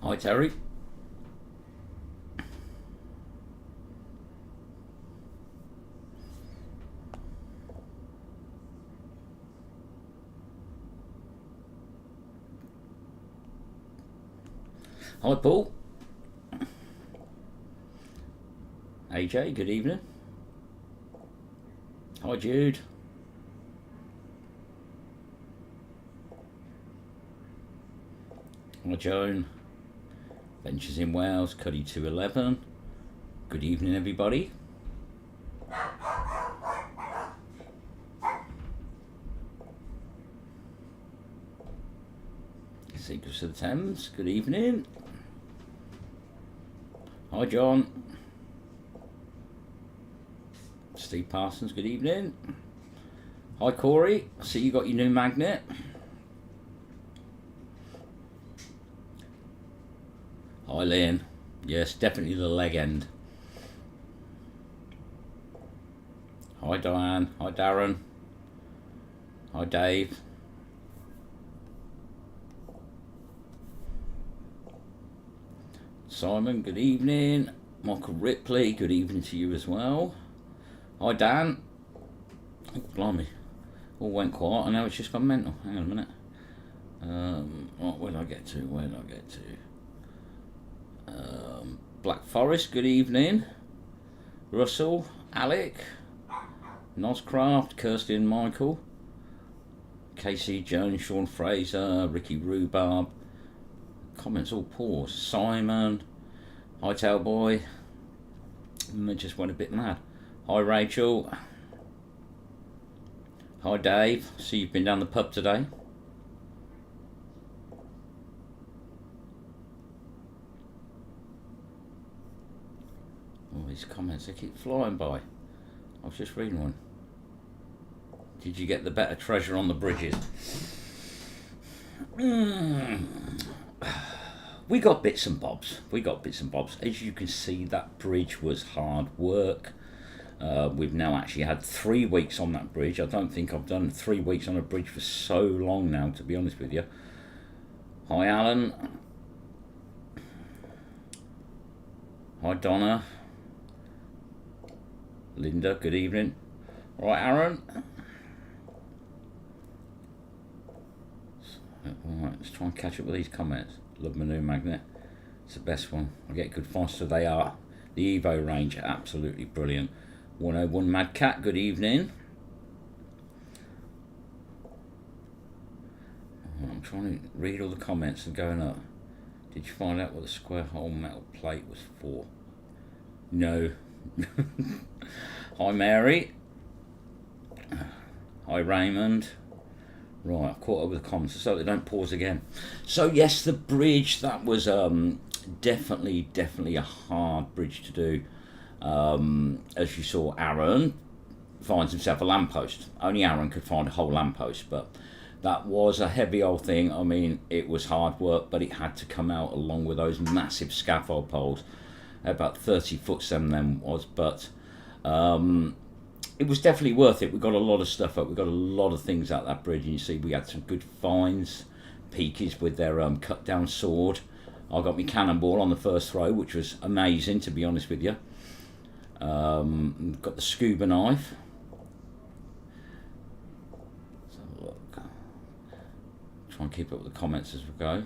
Hi, Terry. Hi, Paul. AJ, good evening. Hi, Jude. Hi, Joan. Ventures in Wales, Cuddy 211. Good evening, everybody. Secrets of the Thames, good evening. Hi, John. Steve Parsons, good evening. Hi, Corey. I see you got your new magnet. Hi, Lynn. Yes, definitely the leg end. Hi, Diane. Hi, Darren. Hi, Dave. Simon, good evening. Michael Ripley, good evening to you as well. Hi, Dan. Oh, blimey. All went quiet, and now it's just gone mental. Hang on a minute. Right, where did I get to? Black Forest, good evening. Russell, Alec, Noscraft, Kirsty and Michael, Casey, Jones, Sean Fraser, Ricky Rhubarb. Comments all paused. Simon, Hightail Boy. It just went a bit mad. Hi, Rachel. Hi, Dave. See you've been down the pub today. All these comments, they keep flying by. I was just reading one. Did you get the better treasure on the bridges? We got bits and bobs. As you can see, that bridge was hard work. We've now actually had 3 weeks on that bridge. I don't think I've done 3 weeks on a bridge for so long now, to be honest with you. Hi, Alan. Hi, Donna. Linda, good evening. All right, Aaron. Alright, let's try and catch up with these comments. Love my new magnet. It's the best one. I get good finds, so they are. The Evo range are absolutely brilliant. 101 Mad Cat, good evening. I'm trying to read all the comments and going up. Did you find out what the square hole metal plate was for? No. Hi, Mary. Hi, Raymond. Right, I've caught up with the comments so they don't pause again. So yes, the bridge, that was definitely a hard bridge to do. As you saw, Aaron finds himself a lamppost. Only Aaron could find a whole lamppost, but that was a heavy old thing. I mean, it was hard work, but it had to come out along with those massive scaffold poles. About 30 foot some of them was, but it was definitely worth it. We got a lot of stuff up. We got a lot of things out that bridge, and you see we had some good finds. Peakies with their cut down sword. I got my cannonball on the first throw, which was amazing, to be honest with you. Got the scuba knife. Let's have a look. Try and keep up with the comments as we go.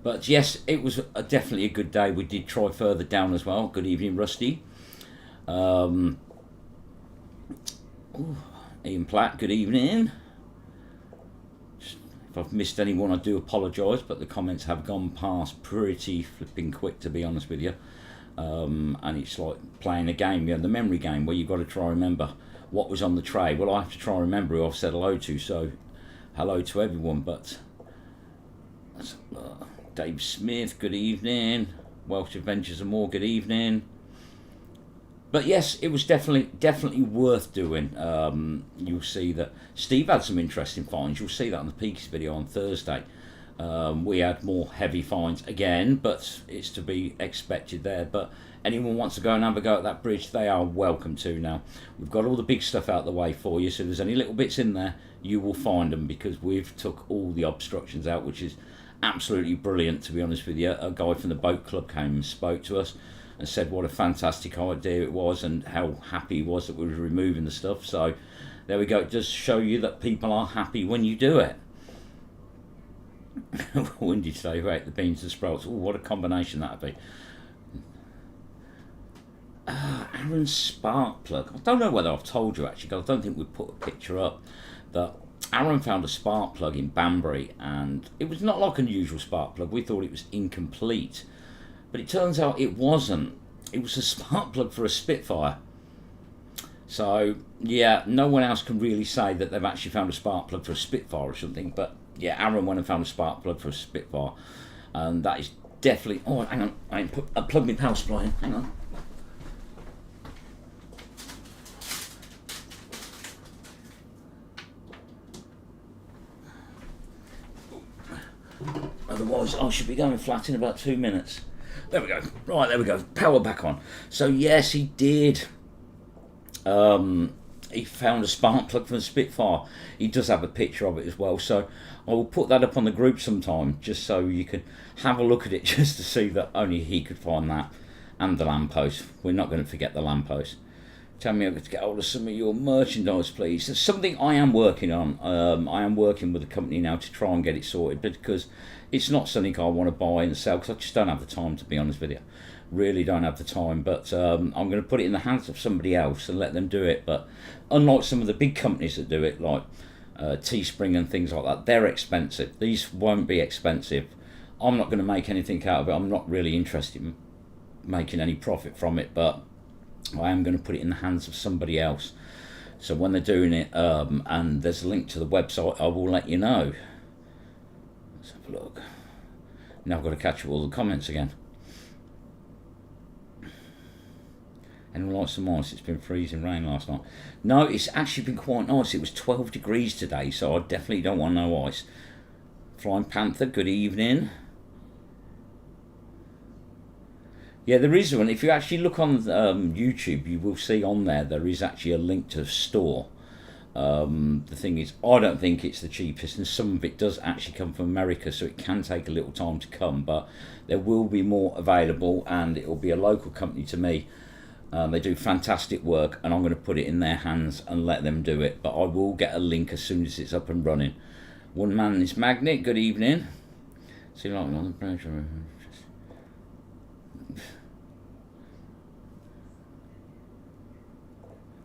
But yes, it was definitely a good day. We did try further down as well. Good evening, Rusty. Ian Platt, good evening. If I've missed anyone, I do apologise, but the comments have gone past pretty flipping quick, to be honest with you. And it's like playing a game, the memory game, where you've got to try and remember what was on the tray. Well, I have to try and remember who I've said hello to, so hello to everyone. But Dave Smith, good evening. Welsh Adventures and More, good evening. But yes, it was definitely worth doing. You'll see that Steve had some interesting finds. You'll see that on the Peaks video on Thursday. We had more heavy finds again, but it's to be expected there. But anyone wants to go and have a go at that bridge, they are welcome to now. We've got all the big stuff out of the way for you, so if there's any little bits in there, you will find them, because we've took all the obstructions out, which is absolutely brilliant, to be honest with you. A guy from the boat club came and spoke to us and said what a fantastic idea it was and how happy he was that we were removing the stuff. So there we go. It does show you that people are happy when you do it. When did you say who ate the beans and sprouts? Oh, what a combination that'd be. Aaron's spark plug. I don't know whether I've told you actually, because I don't think we put a picture up, that Aaron found a spark plug in Banbury, and it was not like an unusual spark plug. We thought it was incomplete, but it turns out it wasn't. It was a spark plug for a Spitfire. So yeah, no one else can really say that they've actually found a spark plug for a Spitfire or something, but yeah, Aaron went and found a spark plug for a Spitfire, and that is definitely... Oh, hang on, I plugged my power supply in, hang on. Otherwise I should be going flat in about 2 minutes. There we go. Right, there we go. Power back on. So yes, he did. He found a spark plug from the Spitfire. He does have a picture of it as well. So I will put that up on the group sometime, just so you can have a look at it, just to see that only he could find that. And the lamppost. We're not going to forget the lamppost. Tell me how to get hold of some of your merchandise, please. It's something I am working on. I am working with a company now to try and get it sorted, because it's not something I want to buy and sell, because I just don't have the time, to be honest with you. Really don't have the time, but I'm going to put it in the hands of somebody else and let them do it. But unlike some of the big companies that do it, like Teespring and things like that, they're expensive. These won't be expensive. I'm not going to make anything out of it. I'm not really interested in making any profit from it, but I am going to put it in the hands of somebody else. So when they're doing it, and there's a link to the website, I will let you know. Let's have a look. Now I've got to catch up all the comments again. Anyone like some ice? It's been freezing rain last night. No, it's actually been quite nice. It was 12 degrees today, so I definitely don't want no ice. Flying Panther, good evening. Yeah, there is one. If you actually look on YouTube, you will see on there is actually a link to a store. The thing is, I don't think it's the cheapest, and some of it does actually come from America, so it can take a little time to come, but there will be more available, and it will be a local company to me. They do fantastic work, and I'm going to put it in their hands and let them do it, but I will get a link as soon as it's up and running. One man is Magnet, good evening. See you like on the pressure.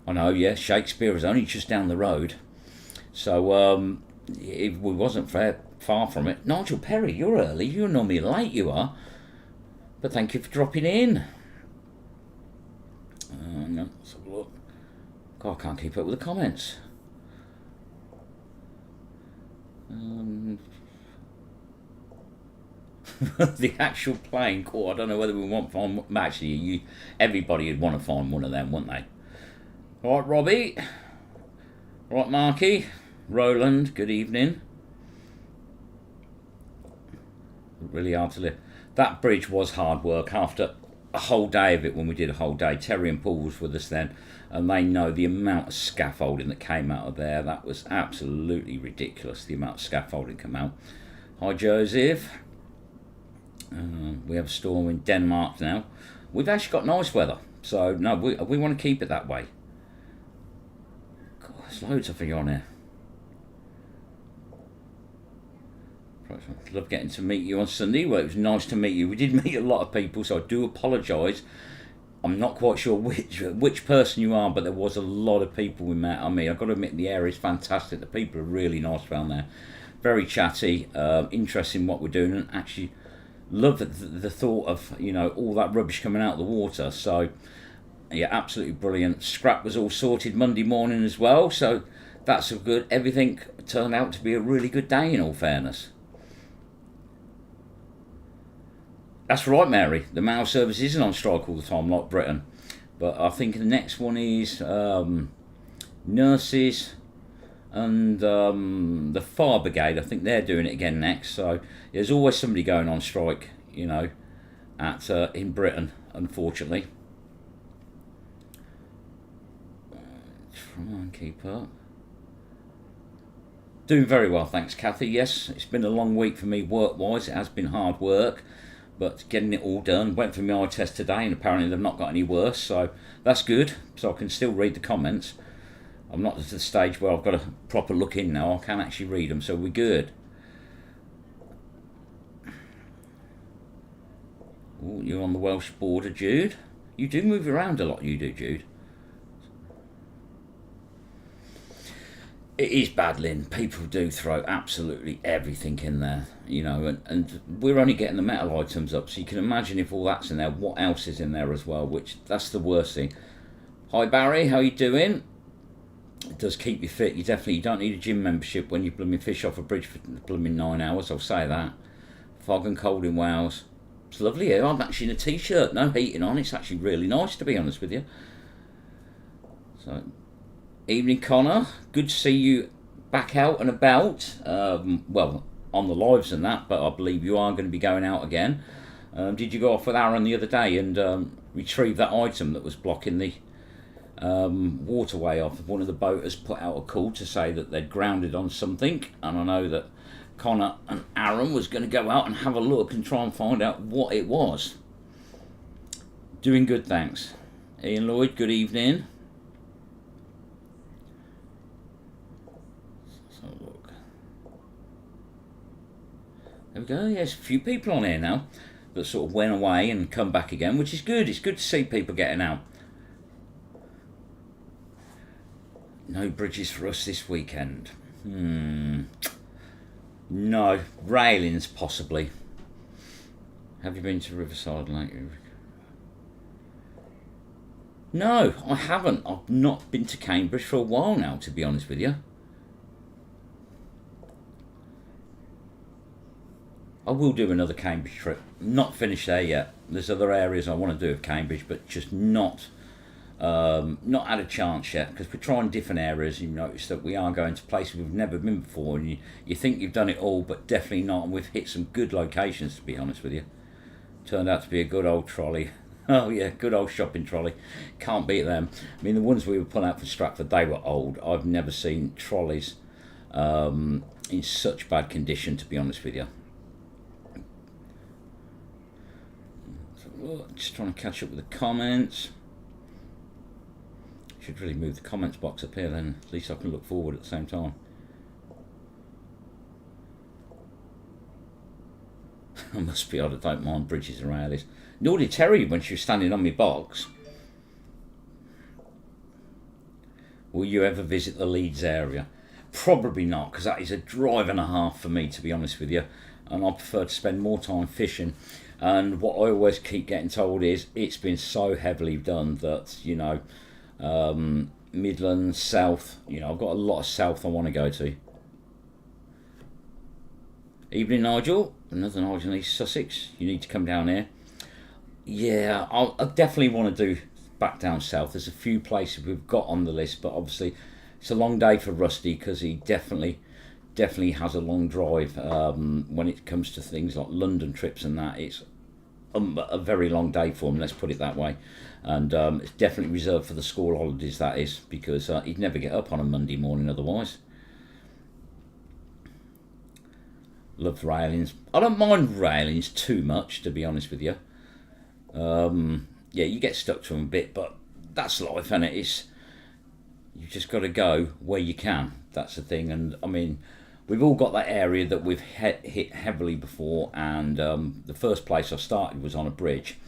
I know, yeah, Shakespeare is only just down the road, so we wasn't far from it. Nigel Perry, you're early. You're normally late, you are. But thank you for dropping in. No, let's have a look. God, I can't keep up with the comments. The actual plane, cool. I don't know whether we want to find... Actually, everybody would want to find one of them, wouldn't they? Right, Robbie. Right, Marky. Roland, good evening. Really hard to live. That bridge was hard work after a whole day of it. When we did a whole day, Terry and Paul was with us then, and they know the amount of scaffolding that came out of there. That was absolutely ridiculous, the amount of scaffolding came out. Hi, Joseph. We have a storm in Denmark now. We've actually got nice weather, so no, we want to keep it that way. God, there's loads of you on here. Love getting to meet you on Sunday. Well, it was nice to meet you. We did meet a lot of people, so I do apologise. I'm not quite sure which person you are, but there was a lot of people we met. I mean, I've got to admit, the area is fantastic. The people are really nice around there. Very chatty, interested in what we're doing, and actually love the thought of, you know, all that rubbish coming out of the water. So, yeah, absolutely brilliant. Scrap was all sorted Monday morning as well, so that's good. Everything turned out to be a really good day, in all fairness. That's right, Mary. The mail service isn't on strike all the time like Britain. But I think the next one is nurses and the fire brigade. I think they're doing it again next. So there's always somebody going on strike, you know, in Britain, unfortunately. Try and keep up. Doing very well, thanks, Kathy. Yes, it's been a long week for me work-wise. It has been hard work, but getting it all done. Went for my eye test today, and apparently they've not got any worse, so that's good. So I can still read the comments. I'm not at the stage where I've got a proper look in now. I can actually read them, so we're good. Ooh, you're on the Welsh border, Jude. You do move around a lot, you do, Jude. It is bad, Lynn. People do throw absolutely everything in there, you know, and we're only getting the metal items up, so you can imagine if all that's in there, what else is in there as well, which that's the worst thing. Hi Barry, how you doing? It does keep you fit. You don't need a gym membership when you blooming fish off a bridge for blooming 9 hours, I'll say that. Fog and cold in Wales. It's lovely here. I'm actually in a t-shirt, no heating on. It's actually really nice, to be honest with you. So, evening Connor, good to see you back out and about. Well, on the lives and that, but I believe you are going to be going out again. Did you go off with Aaron the other day and retrieve that item that was blocking the waterway off? One of the boaters put out a call to say that they'd grounded on something, and I know that Connor and Aaron was going to go out and have a look and try and find out what it was. Doing good, thanks. Ian Lloyd, good evening. So look. There we go. Yes, a few people on here now that sort of went away and come back again, which is good. It's good to see people getting out. No bridges for us this weekend. No, railings possibly. Have you been to Riverside lately? No, I haven't. I've not been to Cambridge for a while now, to be honest with you. I will do another Cambridge trip. Not finished there yet. There's other areas I want to do of Cambridge, but just not had a chance yet, because we're trying different areas. You notice that we are going to places we've never been before, and you think you've done it all, but definitely not. And we've hit some good locations, to be honest with you. Turned out to be a good old trolley. Oh yeah, good old shopping trolley. Can't beat them. I mean, the ones we were pulling out for Stratford, they were old. I've never seen trolleys in such bad condition, to be honest with you. So, just trying to catch up with the comments. Should really move the comments box up here, then at least I can look forward at the same time. I must be odd, I don't mind bridges and railings. Nor did Terry when she was standing on my box. Will you ever visit the Leeds area? Probably not, because that is a drive and a half for me, to be honest with you, and I prefer to spend more time fishing. And what I always keep getting told is it's been so heavily done that, you know, Midlands, South, you know, I've got a lot of South I want to go to. Evening Nigel, another Nigel in East Sussex, you need to come down here. Yeah, I definitely want to do back down south. There's a few places we've got on the list, but obviously it's a long day for Rusty, because he definitely has a long drive when it comes to things like London trips and that. It's a very long day for him, let's put it that way. And it's definitely reserved for the school holidays, that is, because he'd never get up on a Monday morning otherwise. Love railings. I don't mind railings too much, to be honest with you. Yeah, you get stuck to them a bit, but that's life, isn't it? You've just got to go where you can. That's the thing. And I mean, we've all got that area that we've hit heavily before, and the first place I started was on a bridge,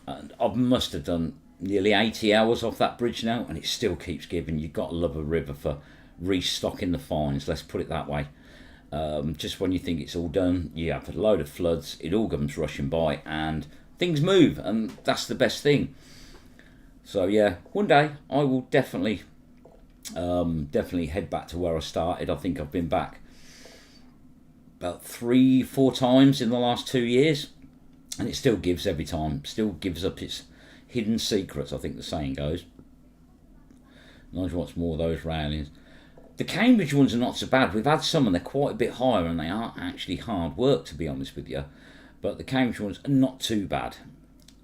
and I must have done nearly 80 hours off that bridge now, and it still keeps giving. You've got to love a river for restocking the fines, let's put it that way. Just when you think it's all done, you have a load of floods, it all comes rushing by, and things move, and that's the best thing. So yeah, one day I will definitely head back to where I started. I think I've been back about 3-4 times in the last 2 years, and it still gives every time, still gives up its hidden secrets, I think the saying goes. Nigel wants more of those railings. The Cambridge ones are not so bad. We've had some and they're quite a bit higher, and they are actually hard work, to be honest with you. But the Cambridge ones are not too bad.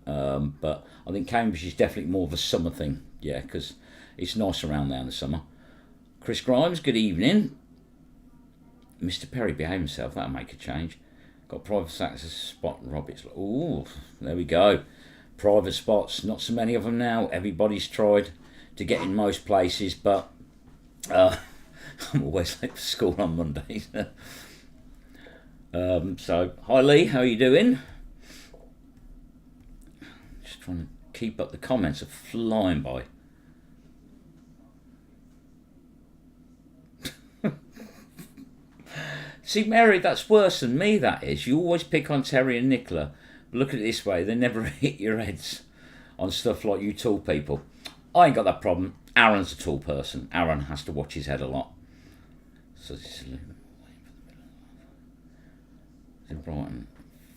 But I think Cambridge is definitely more of a summer thing, yeah, because it's nice around there in the summer. Chris Grimes, good evening. Mr. Perry behave himself. That'll make a change. Got private access spot and Roberts. Ooh, there we go. Private spots. Not so many of them now. Everybody's tried to get in most places, but I'm always late for school on Mondays. So, hi Lee, how are you doing? Just trying to keep up. The comments are flying by. See, Mary, that's worse than me, that is. You always pick on Terry and Nicola. But look at it this way, they never hit your heads on stuff like you tall people. I ain't got that problem. Aaron's a tall person. Aaron has to watch his head a lot. So this is in Brighton.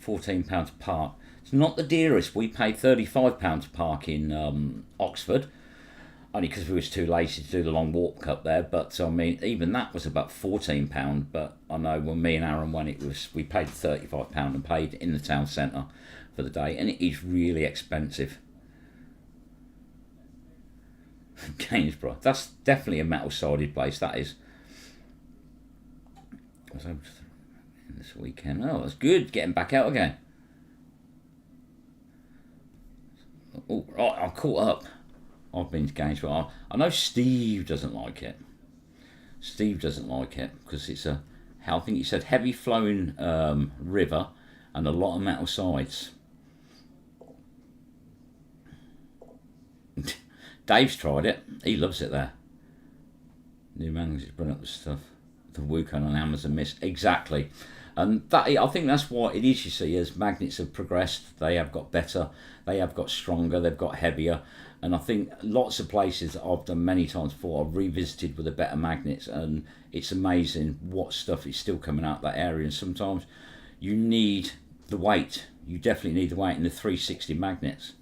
£14 a park. It's not the dearest. We paid £35 a park in Oxford. Only because we was too lazy to do the long walk up there, but I mean, even that was about £14. But I know when me and Aaron went, we paid £35 and paid in the town centre for the day, and it is really expensive. Gainsborough, that's definitely a metal-sided place. That is. I was over this weekend. Oh, that's good. Getting back out again. Oh, right, I'm caught up. I've been to Gainsborough. I know Steve doesn't like it. Steve doesn't like it because it's I think he said heavy flowing river and a lot of metal sides. Dave's tried it. He loves it there. New Mangs is bringing up the stuff. The Wukong on Amazon Miss. Exactly. And that, I think that's what it is, you see, as magnets have progressed, they have got better, they have got stronger, they've got heavier. And I think lots of places that I've done many times before, I've revisited with the better magnets, and it's amazing what stuff is still coming out of that area. And sometimes you need the weight. You definitely need the weight in the 360 magnets.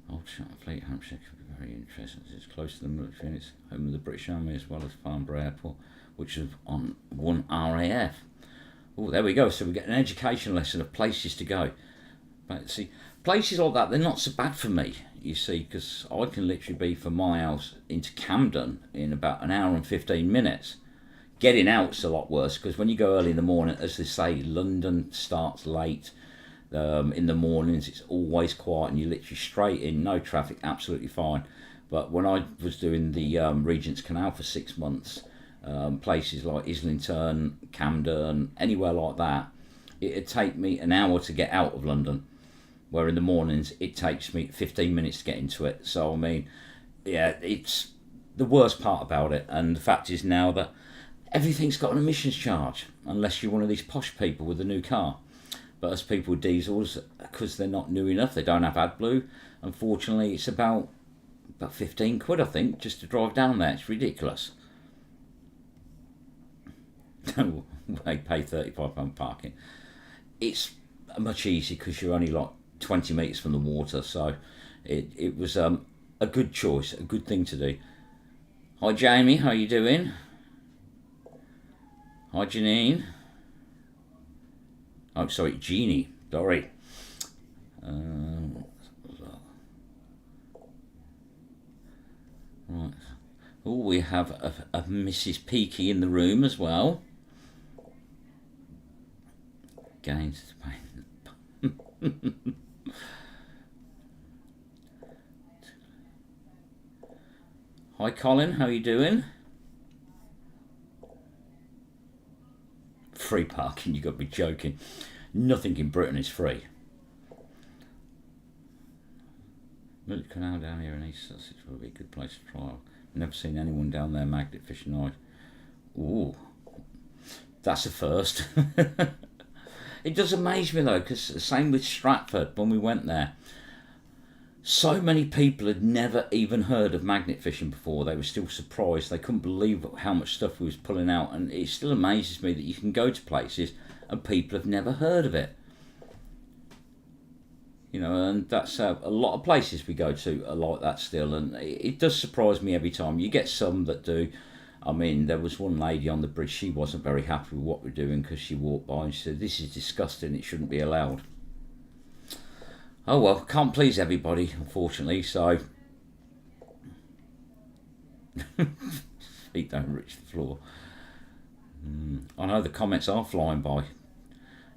Old Charlotte Fleet, Hampshire could be very interesting. It's close to the military, and it's home of the British Army as well as Farnborough Airport, which is on 1 RAF. Oh, there we go. So we get an education lesson of places to go. But see, places like that, they're not so bad for me, you see, because I can literally be from my house into Camden in about an hour and 15 minutes. Getting out's a lot worse, because when you go early in the morning, as they say, London starts late. In the mornings, it's always quiet, and you're literally straight in, no traffic, absolutely fine. But when I was doing the Regent's Canal for 6 months, places like Islington, Camden, anywhere like that, it'd take me an hour to get out of London, where in the mornings it takes me 15 minutes to get into it. So I mean, yeah, it's the worst part about it. And the fact is now that everything's got an emissions charge, unless you're one of these posh people with a new car. But as people with diesels, because they're not new enough, they don't have AdBlue, unfortunately it's about 15 quid, I think, just to drive down there. It's ridiculous. They pay £35 parking. It's much easier because you're only like 20 metres from the water, so it was a good choice, a good thing to do. Hi Jamie, how you doing? Hi Janine. Oh, sorry, Jeannie. Sorry. Right. Oh, we have a Mrs. Peaky in the room as well. Gains. Hi Colin, how you doing? Free parking, you got to be joking. Nothing in Britain is free. Millet Canal down here in East Sussex would be a good place to trial. Never seen anyone down there magnet fishing night. Ooh, that's a first. It does amaze me though, because the same with Stratford when we went there. So many people had never even heard of magnet fishing before. They were still surprised. They couldn't believe how much stuff we was pulling out. And it still amazes me that you can go to places and people have never heard of it. You know, and that's a lot of places we go to are like that still. And it does surprise me every time. You get some that do. I mean, there was one lady on the bridge. She wasn't very happy with what we're doing because she walked by and she said, "This is disgusting. It shouldn't be allowed." Oh well, can't please everybody, unfortunately, so feet don't reach the floor. I know the comments are flying by.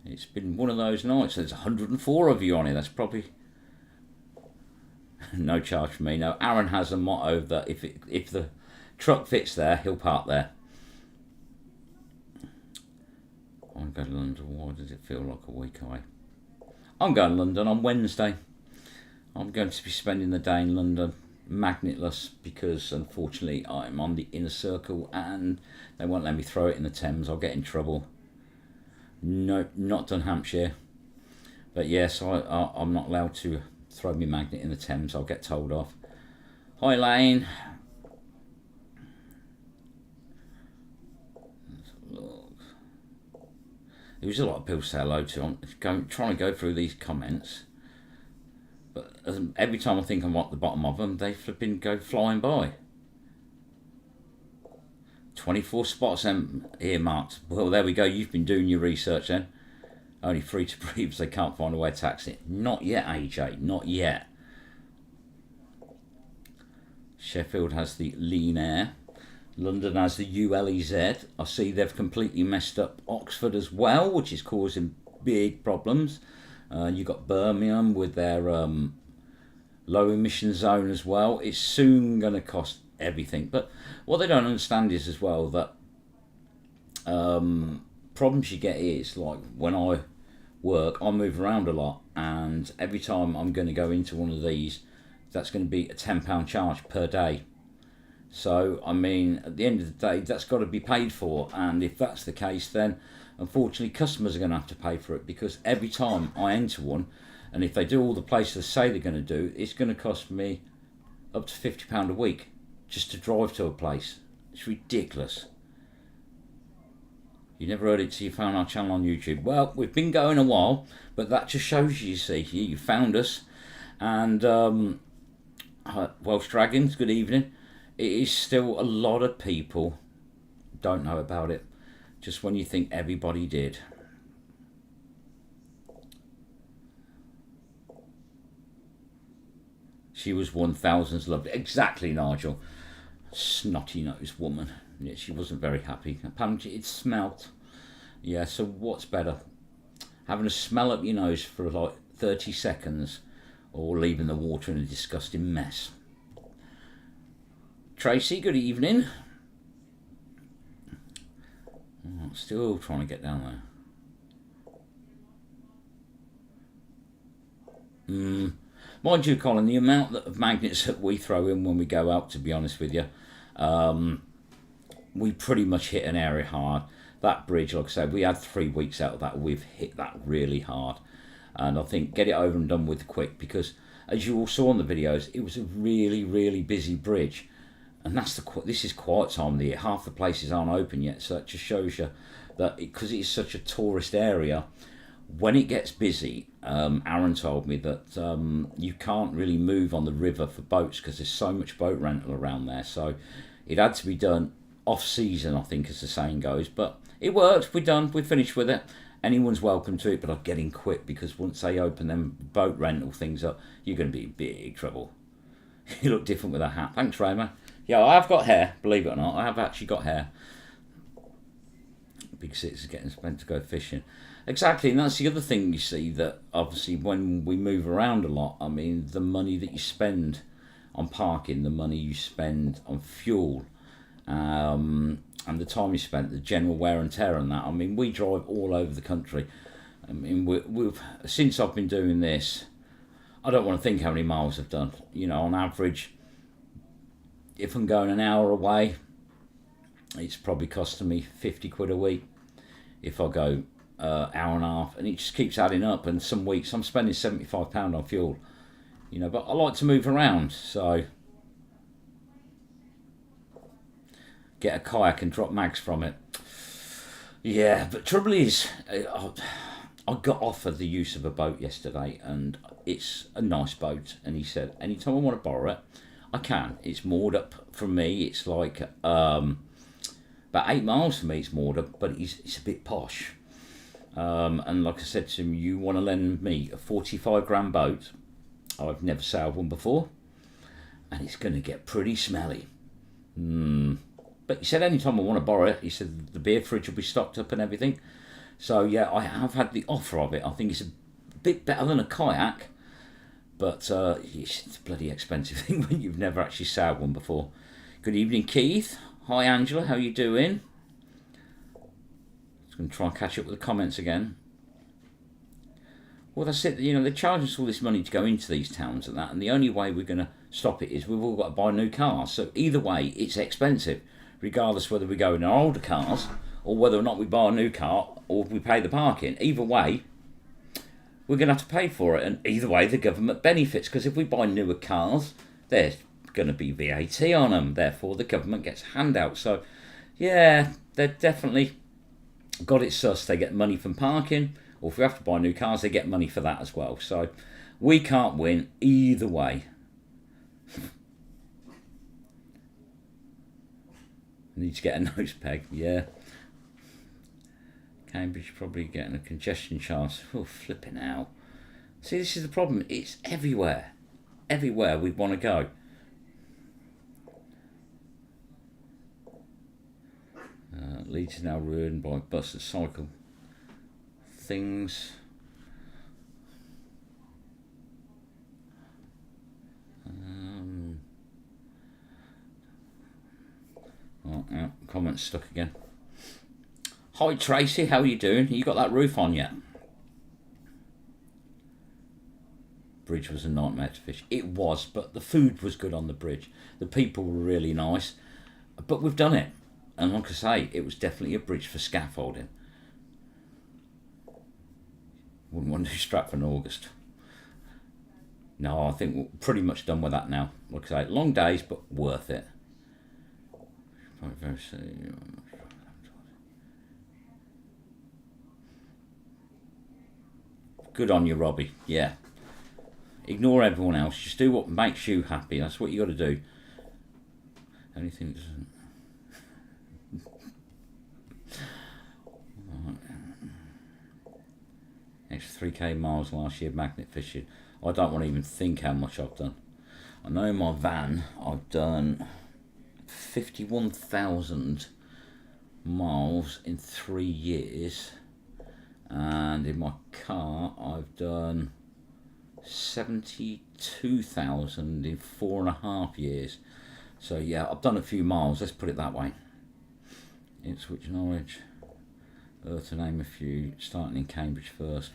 It's been one of those nights. There's 104 of you on it. That's probably no charge for me. No, Aaron has a motto that if the truck fits there, he'll park there. I'm going to London. Why does it feel like a week away? I'm going to London on Wednesday. I'm going to be spending the day in London, magnetless, because unfortunately I'm on the inner circle and they won't let me throw it in the Thames. I'll get in trouble. No, not done Hampshire. But yes, I'm not allowed to throw my magnet in the Thames. I'll get told off. Hi, Lane. Look. There was a lot of people to say hello to. I'm trying to go through these comments. But every time I think I'm at the bottom of them, they flipping go flying by. 24 spots earmarked. Well, there we go. You've been doing your research then. Only 3 to breathe because they can't find a way to tax it. Not yet, AJ. Not yet. Sheffield has the Lean Air. London has the ULEZ. I see they've completely messed up Oxford as well, which is causing big problems. You've got Birmingham with their low emission zone as well. It's soon going to cost everything. But what they don't understand is as well that problems you get is, like when I work, I move around a lot, and every time I'm going to go into one of these, that's going to be a £10 charge per day. So I mean, at the end of the day, that's got to be paid for, and if that's the case, then unfortunately customers are going to have to pay for it, because every time I enter one, and if they do all the places say they're going to do, it's going to cost me up to £50 a week just to drive to a place. It's ridiculous. You never heard it till you found our channel on YouTube. Well, we've been going a while, but that just shows you see, you found us. And Welsh Dragons, good evening. It is still a lot of people don't know about it, just when you think everybody did. She was 1000's lovely. Exactly, Nigel. Snotty-nosed woman. Yeah, she wasn't very happy. Apparently it smelt. Yeah, so what's better? Having a smell up your nose for like 30 seconds or leaving the water in a disgusting mess? Tracy, good evening. Oh, still trying to get down there. Mind you, Colin, the amount of magnets that we throw in when we go out, to be honest with you, we pretty much hit an area hard. That bridge, like I said, we had 3 weeks out of that. We've hit that really hard. And I think get it over and done with quick, because as you all saw in the videos, it was a really, really busy bridge. And this is quiet time of the year. Half the places aren't open yet, so that just shows you that because it's such a tourist area, when it gets busy, Aaron told me that you can't really move on the river for boats because there's so much boat rental around there. So it had to be done off season, I think, as the saying goes. But it worked. We're done. We're finished with it. Anyone's welcome to it, but I'm getting quick, because once they open them boat rental things up, you're going to be in big trouble. You look different with a hat. Thanks, Raymond. Yeah, I have got hair, believe it or not. I have actually got hair. Big Six is getting spent to go fishing. Exactly, and that's the other thing you see, that obviously when we move around a lot, I mean, the money that you spend on parking, the money you spend on fuel, and the time you spend, the general wear and tear on that. I mean, we drive all over the country. I mean, we've since I've been doing this, I don't want to think how many miles I've done. You know, on average, if I'm going an hour away, it's probably costing me 50 quid a week. If I go hour and a half, and it just keeps adding up, and some weeks I'm spending £75 on fuel. You know, but I like to move around, so get a kayak and drop mags from it. Yeah, but trouble is, I got offered the use of a boat yesterday, and it's a nice boat, and he said anytime I want to borrow it, I can. It's moored up from me. It's like about 8 miles from me. It's moored up, but it's a bit posh. And like I said to him, you want to lend me a 45 grand boat? I've never sailed one before, and it's going to get pretty smelly. But he said anytime I want to borrow it, he said the beer fridge will be stocked up and everything. So yeah, I have had the offer of it. I think it's a bit better than a kayak, but it's a bloody expensive thing when you've never actually sailed one before. Good evening, Keith. Hi, Angela. How you doing? Just going to try and catch up with the comments again. Well, that's it. You know, they're charging us all this money to go into these towns and that, and the only way we're going to stop it is we've all got to buy new cars. So either way, it's expensive, regardless whether we go in our older cars or whether or not we buy a new car or we pay the parking. Either way, we're going to have to pay for it, and either way, the government benefits, because if we buy newer cars, there's going to be VAT on them. Therefore, the government gets handouts. So, yeah, they're definitely got it sus. They get money from parking, or if we have to buy new cars, they get money for that as well. So we can't win either way. I need to get a nose peg, yeah. Cambridge probably getting a congestion charge. Oh, flipping out. See, this is the problem. It's everywhere. Everywhere we want to go. Leeds is now ruined by bus and cycle things. Oh, yeah, comments stuck again. Hi Tracy, how are you doing? You got that roof on yet? Bridge was a nightmare to fish. It was, but the food was good on the bridge. The people were really nice. But we've done it. And like I say, it was definitely a bridge for scaffolding. Wouldn't want to do Stratford in August. No, I think we're pretty much done with that now. Like I say, long days, but worth it. Good on you, Robbie. Yeah. Ignore everyone else. Just do what makes you happy. That's what you got to do. Anything doesn't. Extra 3k miles last year magnet fishing. I don't want to even think how much I've done. I know in my van I've done 51,000 miles in 3 years, and in my car I've done 72,000 in 4.5 years. So yeah, I've done a few miles, let's put it that way. Ipswich, Norwich, to name a few, starting in Cambridge first.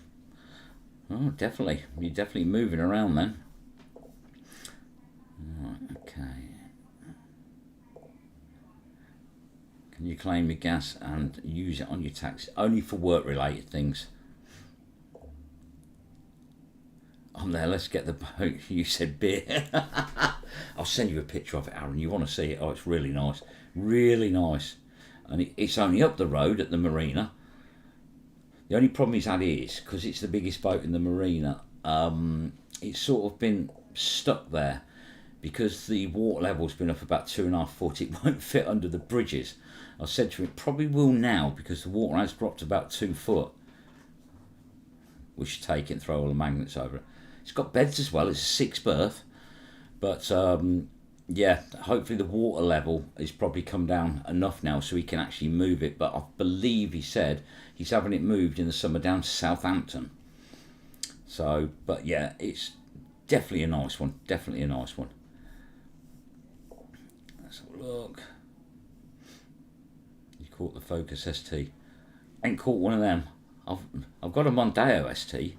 Oh, definitely. You're definitely moving around then. Right, okay. Can you claim your gas and use it on your taxi? Only for work-related things. I'm there, let's get the boat. You said beer. I'll send you a picture of it, Aaron. You want to see it? Oh, it's really nice. Really nice. And it's only up the road at the marina. The only problem he's had is, because it's the biggest boat in the marina, it's sort of been stuck there. Because the water level's been up about 2.5 foot, it won't fit under the bridges. I said to him, it probably will now, because the water has dropped about 2 foot. We should take it and throw all the magnets over it. It's got beds as well, it's a 6 berth. But yeah, hopefully the water level has probably come down enough now so he can actually move it. But I believe he said he's having it moved in the summer down to Southampton. So, but yeah, it's definitely a nice one. Definitely a nice one. Let's have a look. You caught the Focus ST. Ain't caught one of them. I've got a Mondeo ST.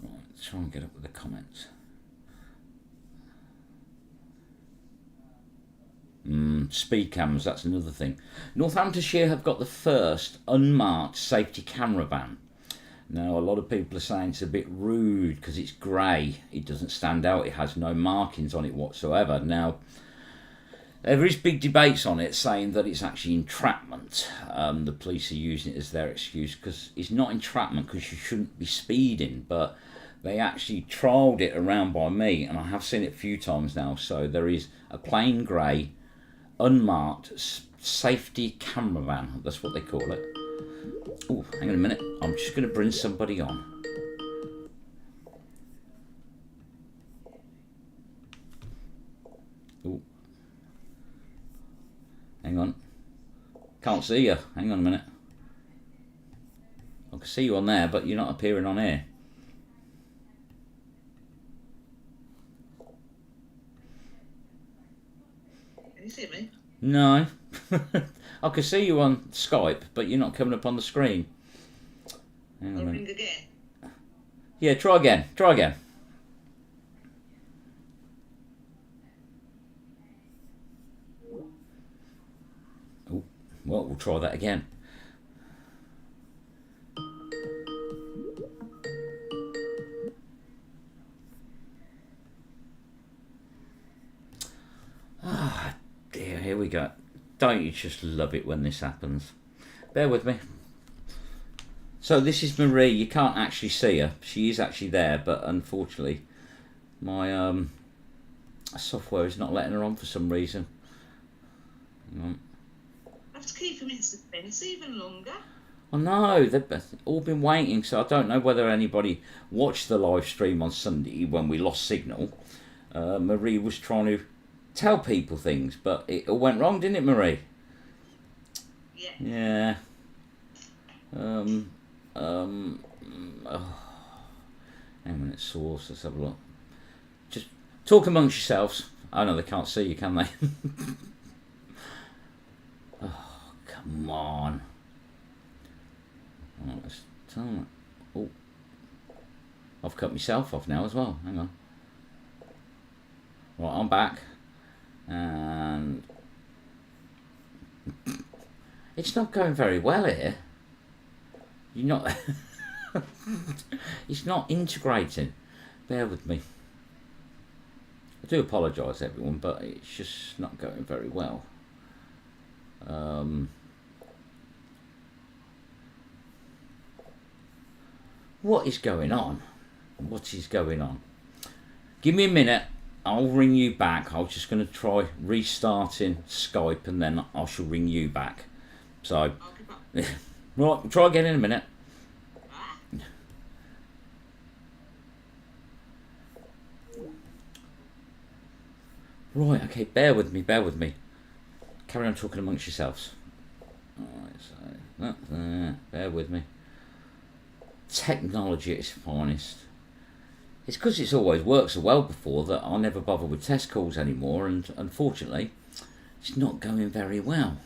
Right, let's try and get up with the comments. Speed cameras, that's another thing. Northamptonshire have got the first unmarked safety camera van. Now, a lot of people are saying it's a bit rude because it's grey. It doesn't stand out. It has no markings on it whatsoever. Now, there is big debates on it saying that it's actually entrapment. The police are using it as their excuse because it's not entrapment because you shouldn't be speeding. But they actually trialled it around by me and I have seen it a few times now. So there is a plain grey, unmarked safety camera van. That's what they call it. Oh, hang on a minute. I'm just going to bring somebody on. Oh, Can't see you. Hang on a minute. I can see you on there, but you're not appearing on here. Can you see me? No. I can see you on Skype, but you're not coming up on the screen. Hang on a I'll minute. ring again. Yeah, try again. Try again. Oh, well, we'll try that again. Ah, dear, here we go. Don't you just love it when this happens? Bear with me. So this is Marie. You can't actually see her. She is actually there, but unfortunately, my software is not letting her on for some reason. Hang on. I have to keep them in suspense even longer. I know, they've all been waiting, so I don't know whether anybody watched the live stream on Sunday when we lost signal. Marie was trying to tell people things, but it all went wrong, didn't it, Marie? Yeah. Yeah. Hang on a minute, source, let's have a look. Just talk amongst yourselves. Oh no, they can't see you, can they? Oh, come on. Right, let's tell them. Oh, I've cut myself off now as well. Hang on. Right, I'm back. And it's not going very well here. You're not. It's not integrating. Bear with me. I do apologise, everyone, but it's just not going very well. What is going on? What is going on? Give me a minute. I'll ring you back. I'm just going to try restarting Skype and then I shall ring you back. So, I'll give up. right, we'll try again in a minute. Ah. Right, okay, bear with me, bear with me. Carry on talking amongst yourselves. Alright, so, that's there. Bear with me. Technology at its finest. It's because it's always worked so well before that I never bother with test calls anymore, and unfortunately, it's not going very well.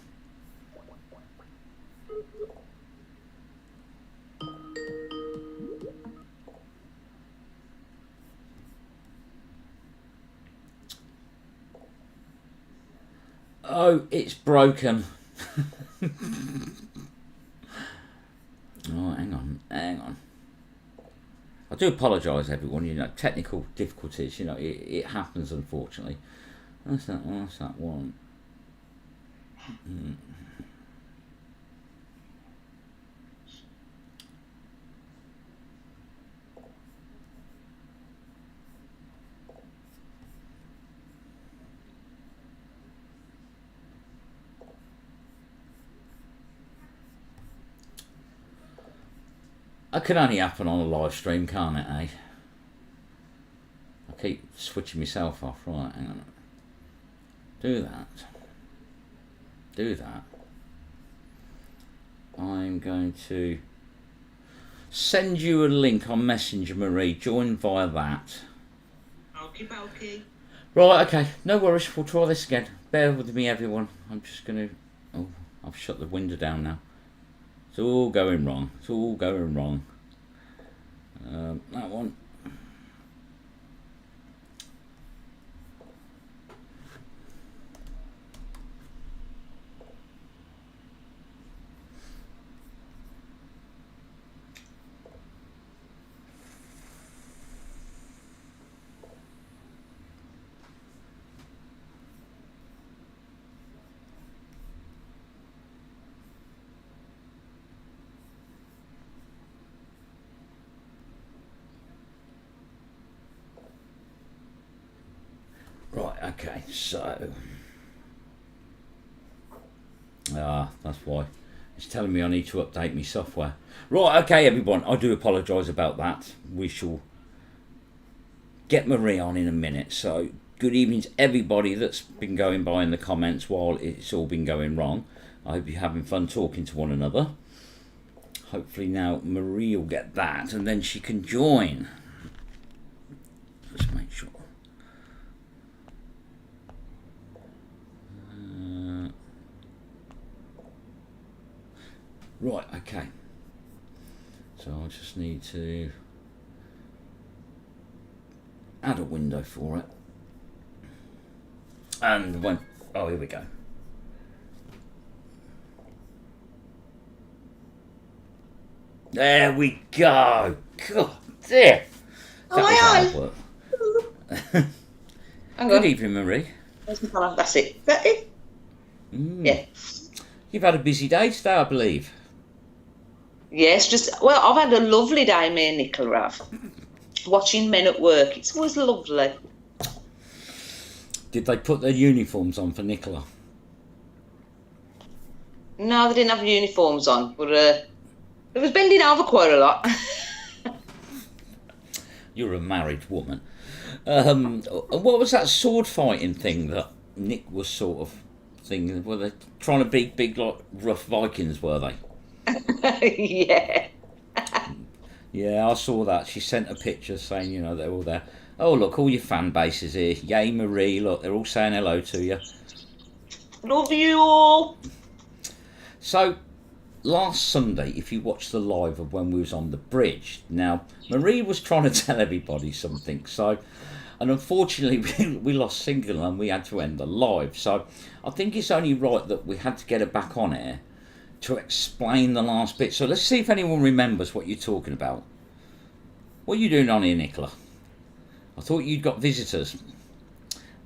Oh, it's broken. Oh, hang on. I do apologise, everyone. You know, technical difficulties. You know, it happens, unfortunately. That's that one. That's that one. That can only happen on a live stream, can't it, eh? I keep switching myself off. Right, hang on. Do that. Do that. I'm going to send you a link on Messenger, Marie. Join via that. Okie dokie. Right, okay. No worries. We'll try this again. Bear with me, everyone. I'm just going to... Oh, I've shut the window down now. It's all going wrong. It's all going wrong. That one. Right, okay, so... that's why. It's telling me I need to update my software. Right, okay, everyone, I do apologise about that. We shall get Marie on in a minute. So, good evening to everybody that's been going by in the comments while it's all been going wrong. I hope you're having fun talking to one another. Hopefully now Marie will get that and then she can join. Let's make sure. Right, okay. So I just need to add a window for it. And when, oh, here we go. There we go. God, there. That was hard work. Good evening, Marie. That's it. Is that it? Yeah. You've had a busy day today, I believe. Yes, I've had a lovely day, me and Nicola have. Watching men at work, it's always lovely. Did they put their uniforms on for Nicola? No, they didn't have uniforms on, but it was bending over quite a lot. You're a married woman. What was that sword fighting thing that Nick was sort of thinking? Were they trying to be big, like rough Vikings, were they? Yeah. Yeah, I saw that. She sent a picture saying, you know, they're all there. Oh, look, all your fan bases here. Yay, Marie. Look, they're all saying hello to you. Love you all. So, last Sunday, if you watched the live of when we was on the bridge, now, Marie was trying to tell everybody something, so, and unfortunately, we lost signal and we had to end the live. So, I think it's only right that we had to get her back on air to explain the last bit. So let's see if anyone remembers what you're talking about. What are you doing on here, Nicola? I thought you'd got visitors.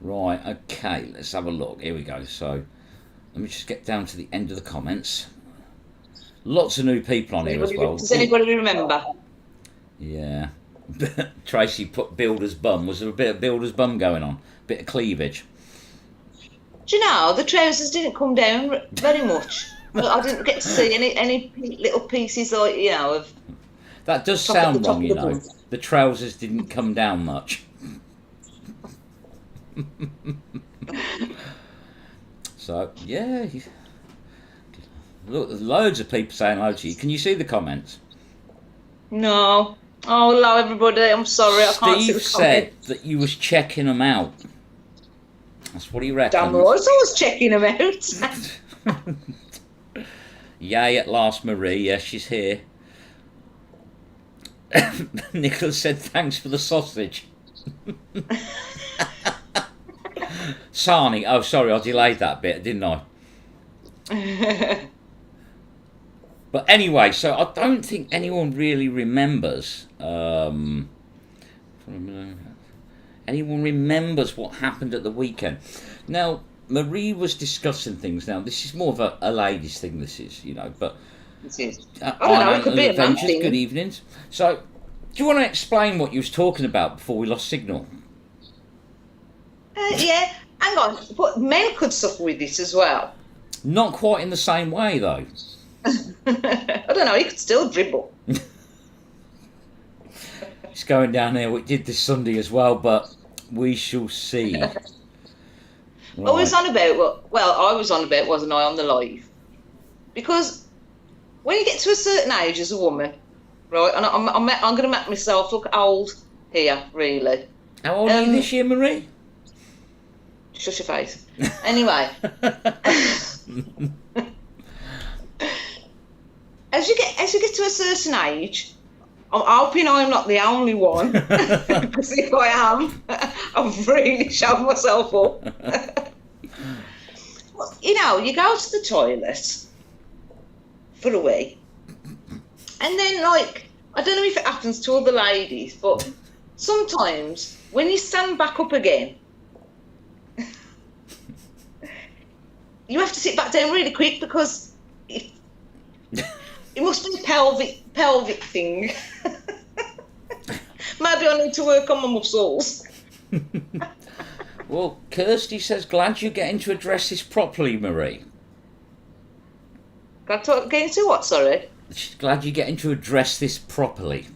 Right, okay, let's have a look. Here we go. So let me just get down to the end of the comments. Lots of new people on here as well. Does anybody remember? Yeah. Tracy put Builder's bum. Was there a bit of Builder's bum going on? Bit of cleavage? Do you know, the trousers didn't come down very much. I didn't get to see any little pieces, like, you know, of... That does sound wrong, you know. The trousers didn't come down much. So, yeah. Look, there's loads of people saying hello to you. Can you see the comments? No. Oh, hello, everybody. I'm sorry, I can't see the comments. Steve said that you was checking them out. That's what he reckons. Damn right, I was checking them out. Yay at last, Marie. Yes, she's here. Nicholas said thanks for the sausage. Sarnie. Oh, sorry, I delayed that bit, didn't I? But anyway, so I don't think anyone really remembers. Anyone remembers what happened at the weekend? Now, Marie was discussing things. Now, this is more of a ladies' thing, this is, you know, but... It is. I don't know, it could be a man thing. Good evenings. So, do you want to explain what you was talking about before we lost signal? Yeah, hang on. But men could suffer with this as well. Not quite in the same way, though. I don't know, he could still dribble. It's going down there. We did this Sunday as well, but we shall see. Right. I was on about, wasn't I, on the live? Because when you get to a certain age as a woman, right, and I'm going to make myself look old here, really. How old are you this year, Marie? Shush your face. Anyway. As you get to a certain age, I'm hoping I'm not the only one, because if I am, I've really shown myself up. Well, you know, you go to the toilet for a wee, and then, like, I don't know if it happens to other ladies, but sometimes when you stand back up again, you have to sit back down really quick because it must be a pelvic thing. Maybe I need to work on my muscles. Well, Kirsty says, glad you're getting to address this properly, Marie. Getting to what, sorry? She's glad you're getting to address this properly.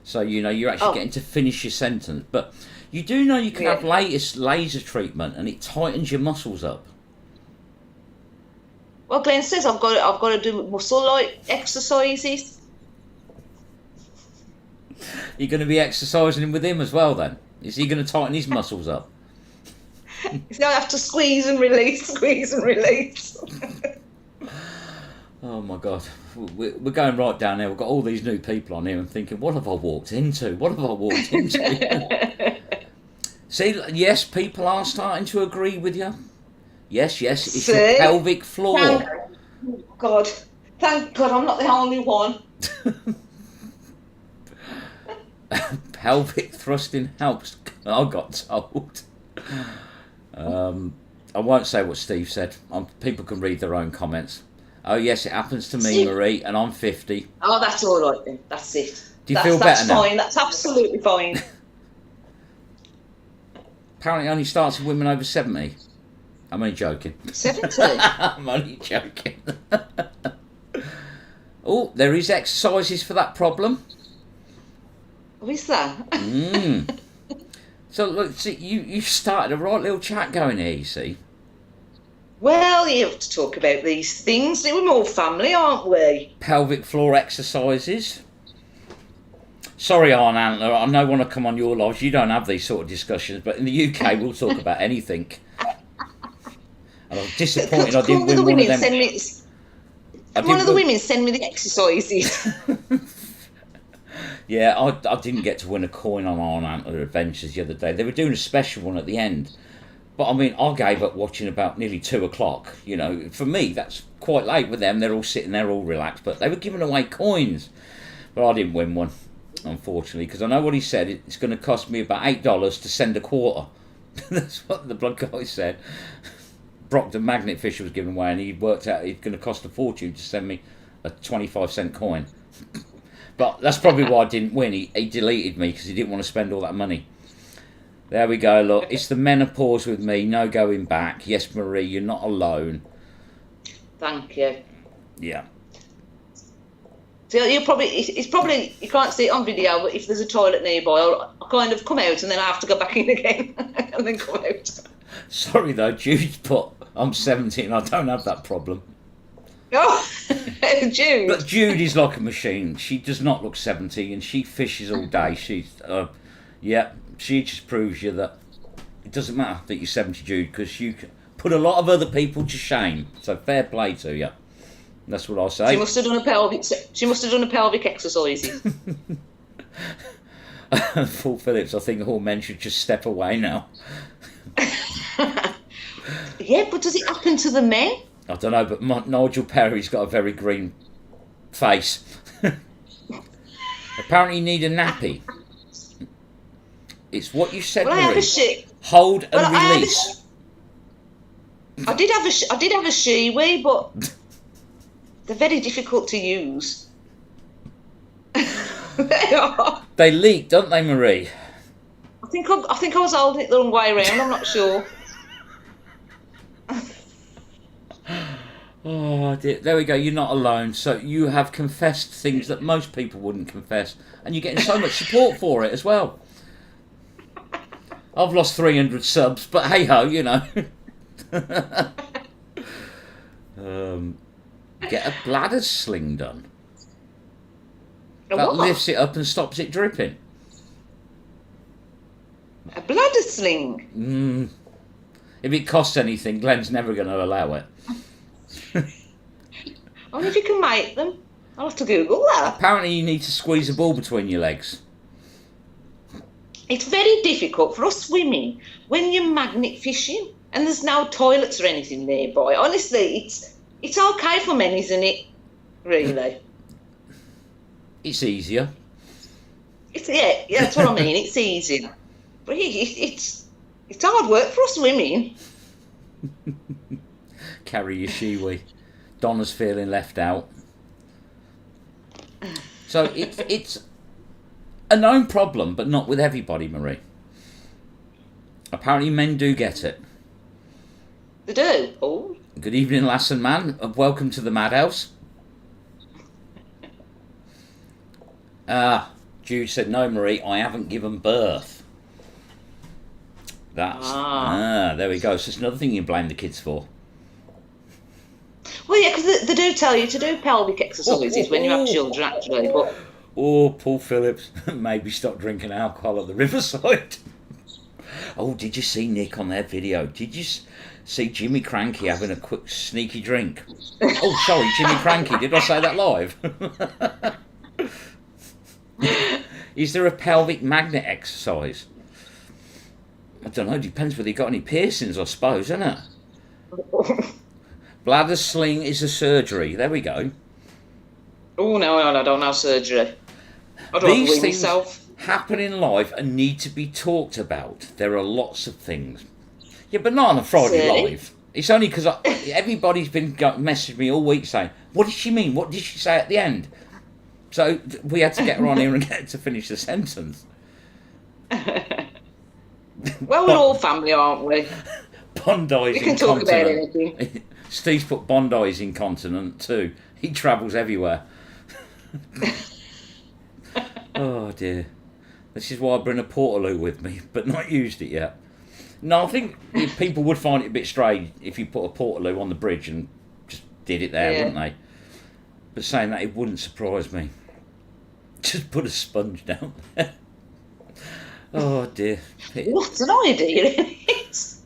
So, you know, you're actually getting to finish your sentence. But you do know you can have laser treatment and it tightens your muscles up. Well, Glenn says I've got to do muscle like exercises. You're going to be exercising with him as well then? Is he going to tighten his muscles up? So I have to squeeze and release, squeeze and release. Oh my God, we're going right down there. We've got all these new people on here and thinking, what have I walked into? What have I walked into? See, yes, people are starting to agree with you. Yes, it's your pelvic floor. Thank God I'm not the only one. Pelvic thrusting helps, I got told. I won't say what Steve said. People can read their own comments. Oh yes, it happens to me, Marie, and I'm 50. Oh, that's all right then. That's it. Do you feel better now? That's fine. That's absolutely fine. Apparently, it only starts with women over 70. I'm only joking. 70. I'm only joking. Oh, there is exercises for that problem. What is that? So look, see, you started a right little chat going here. You see. Well, you have to talk about these things. We're more family, aren't we? Pelvic floor exercises. Sorry, Arn Antler, I know want to come on your lives. You don't have these sort of discussions, but in the UK, we'll talk about anything. And I'm disappointed I didn't win one of them. One of the women send me the exercises. Yeah, I didn't get to win a coin on Arn Antler Adventures the other day. They were doing a special one at the end. But I mean, I gave up watching about nearly 2 o'clock. You know, for me, that's quite late with them. They're all sitting there all relaxed. But they were giving away coins. But I didn't win one, unfortunately, because I know what he said. It's going to cost me about $8 to send a quarter. That's what the blood guy said. Brockton Magnet Fish was giving away, and he worked out it's going to cost a fortune to send me a 25-cent coin. But that's probably why I didn't win. He deleted me because he didn't want to spend all that money. There we go, look. It's the menopause with me. No going back. Yes, Marie, you're not alone. Thank you. Yeah. So it's probably, you can't see it on video, but if there's a toilet nearby, I'll kind of come out and then I have to go back in again and then come out. Sorry though, Jude's put, I'm 70 and I don't have that problem. Oh, Jude. But Jude is like a machine. She does not look 70 and she fishes all day. She just proves you that it doesn't matter that you're 70, Jude, because you can put a lot of other people to shame. So fair play to you. That's what I say. She must have done a pelvic exercises. Paul Phillips, I think all men should just step away now. Yeah, but does it happen to the men? I don't know, but Nigel Perry's got a very green face. Apparently you need a nappy. It's what you said, Marie. Hold and release. I did have a Shewee, but they're very difficult to use. They are. They leak, don't they, Marie? I think I was holding it the wrong way around. I'm not sure. Oh dear. There we go. You're not alone. So you have confessed things that most people wouldn't confess, and you're getting so much support for it as well. I've lost 300 subs, but hey ho, you know. Get a bladder sling done. That lifts it up and stops it dripping. A bladder sling? If it costs anything, Glenn's never going to allow it. Only if you can make them. I'll have to Google that. Apparently you need to squeeze a ball between your legs. It's very difficult for us women when you're magnet fishing and there's no toilets or anything nearby. Honestly, it's okay for men, isn't it? Really. It's easier. Yeah, that's what I mean. It's easier. But it's hard work for us women. Carry your Shewee. Donna's feeling left out. So it's a known problem, but not with everybody, Marie. Apparently men do get it. They do? Oh. Good evening, lass and man. Welcome to the madhouse. Jude said, no, Marie, I haven't given birth. There we go. So it's another thing you blame the kids for. Well, Well, yeah, because they do tell you to do pelvic exercises when you have children, actually. But Oh, Paul Phillips, maybe stop drinking alcohol at the riverside. Oh, did you see Nick on their video? Did you see Jimmy Cranky having a quick sneaky drink? Oh, sorry, Jimmy Cranky. Did I say that live? Is there a pelvic magnet exercise? I don't know. Depends whether you got any piercings, I suppose, isn't it? Bladder sling is a surgery. There we go. oh no, I don't have surgery. I don't These believe things myself. happen in life and need to be talked about. There are lots of things. Yeah, but not on a Friday Really? Live. It's only because everybody's been messaging me all week saying, what did she mean? What did she say at the end? So we had to get her on here and get her to finish the sentence. Well, we're all family, aren't we? Bondi's We can talk about anything. Steve's put Bondi's incontinent too. He travels everywhere. Oh dear. This is why I bring a Portaloo with me, but not used it yet. No, I think people would find it a bit strange if you put a Portaloo on the bridge and just did it there, Yeah. wouldn't they? But saying that, it wouldn't surprise me. Just put a sponge down there. Oh dear. What an idea it is.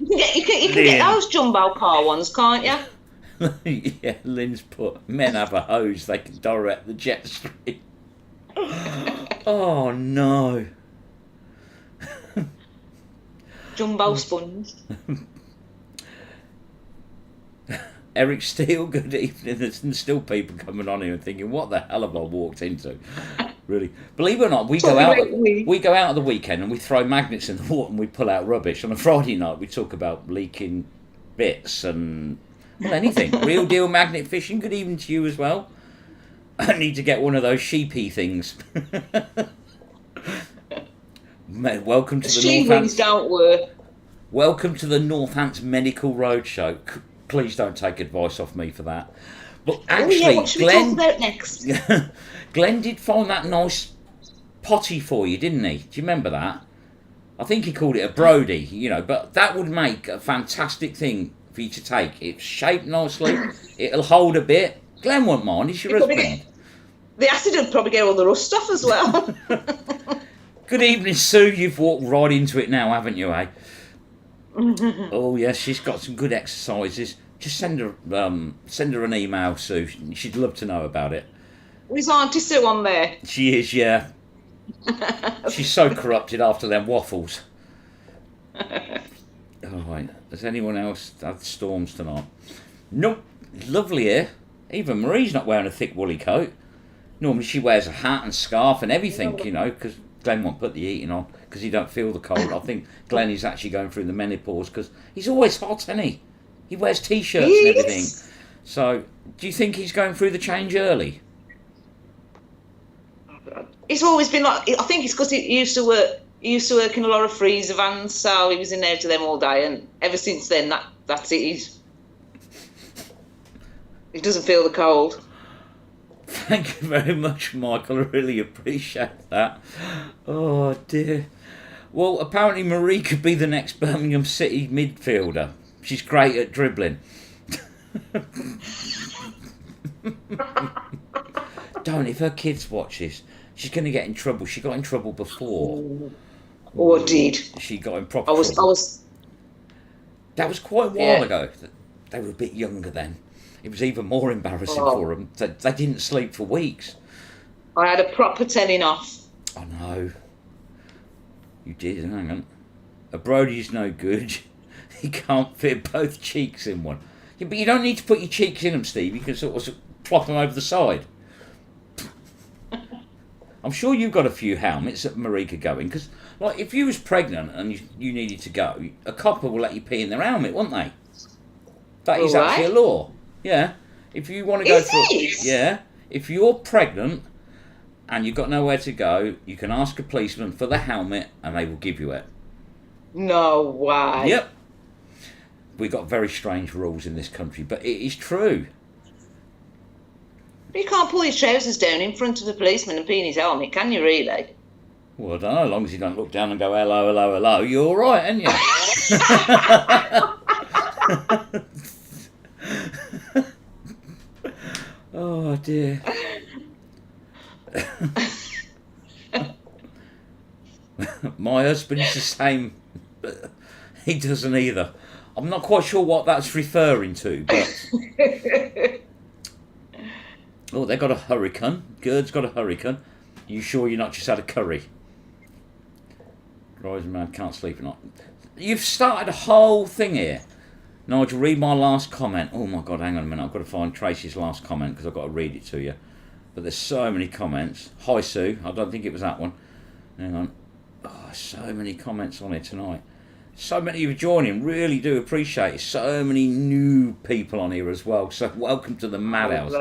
You can Lynn. get those jumbo car ones, can't you? Yeah, Lynn's put, men have a hose, they can direct the jet stream. Oh no. Jumbo sponge. Eric Steele, good evening. There's still people coming on here and thinking, what the hell have I walked into? Really. Believe it or not, we go out at the weekend and we throw magnets in the water and we pull out rubbish. On a Friday night we talk about leaking bits and anything. Real deal magnet fishing. Good evening to you as well. I need to get one of those sheepy things. Welcome to the She Northants. don't work. Welcome to the Northants Medical Roadshow. Please don't take advice off me for that. But actually, what should we talk about next? Glenn did find that nice potty for you, didn't he? Do you remember that? I think he called it a Brody, but that would make a fantastic thing for you to take. It's shaped nicely, it'll hold a bit. Glenn won't mind, he's your husband. The acid would probably get all the rust off as well. Good evening, Sue. You've walked right into it now, haven't you, eh? Oh, yes, she's got some good exercises. Just send her an email, Sue. She'd love to know about it. Is Auntie Sue on there? She is, yeah. She's so corrupted after them waffles. All right. Has anyone else had storms tonight? Nope. Lovely here. Even Marie's not wearing a thick woolly coat. Normally she wears a hat and scarf and everything, because Glenn won't put the heating on because he don't feel the cold. I think Glenn is actually going through the menopause because he's always hot, isn't he? He wears T-shirts and everything. So, do you think he's going through the change early? It's always been like. I think it's because he used to work. He used to work in a lot of freezer vans, so he was in there to them all day. And ever since then, that's it. He doesn't feel the cold. Thank you very much, Michael. I really appreciate that. Oh dear. Well, apparently Marie could be the next Birmingham City midfielder. She's great at dribbling. Don't, if her kids watch this, she's going to get in trouble. She got in trouble before. Or did. She got in proper I trouble. was. That was quite a while ago. They were a bit younger then. It was even more embarrassing for them. They didn't sleep for weeks. I had a proper telling off. I know. You did, hang on. A Brody's no good. He can't fit both cheeks in one. Yeah, but you don't need to put your cheeks in them, Steve. You can sort of plop them over the side. I'm sure you've got a few helmets that Marie could go in. Because like, if you was pregnant and you needed to go, a copper will let you pee in their helmet, won't they? That is actually a law. Yeah. If you want to go yeah. If you're pregnant and you've got nowhere to go, you can ask a policeman for the helmet and they will give you it. No way. Yep. We've got very strange rules in this country, but it is true. But you can't pull his trousers down in front of the policeman and pee in his helmet, can you really? Well, I don't know. As long as you don't look down and go, hello, hello, hello, you're all right, aren't you? Oh dear. My husband's the same, but he doesn't either. I'm not quite sure what that's referring to, but oh, they got a hurricane. Gerd's got a hurricane. You sure you're not just had a curry? Drives me mad, can't sleep at night. You've started a whole thing here. Nigel, read my last comment. Oh my God, hang on a minute. I've got to find Tracy's last comment because I've got to read it to you. But there's so many comments. Hi Sue, I don't think it was that one. Hang on. Oh, so many comments on it tonight. So many of you joining, really do appreciate it. So many new people on here as well. So welcome to the Madhouse.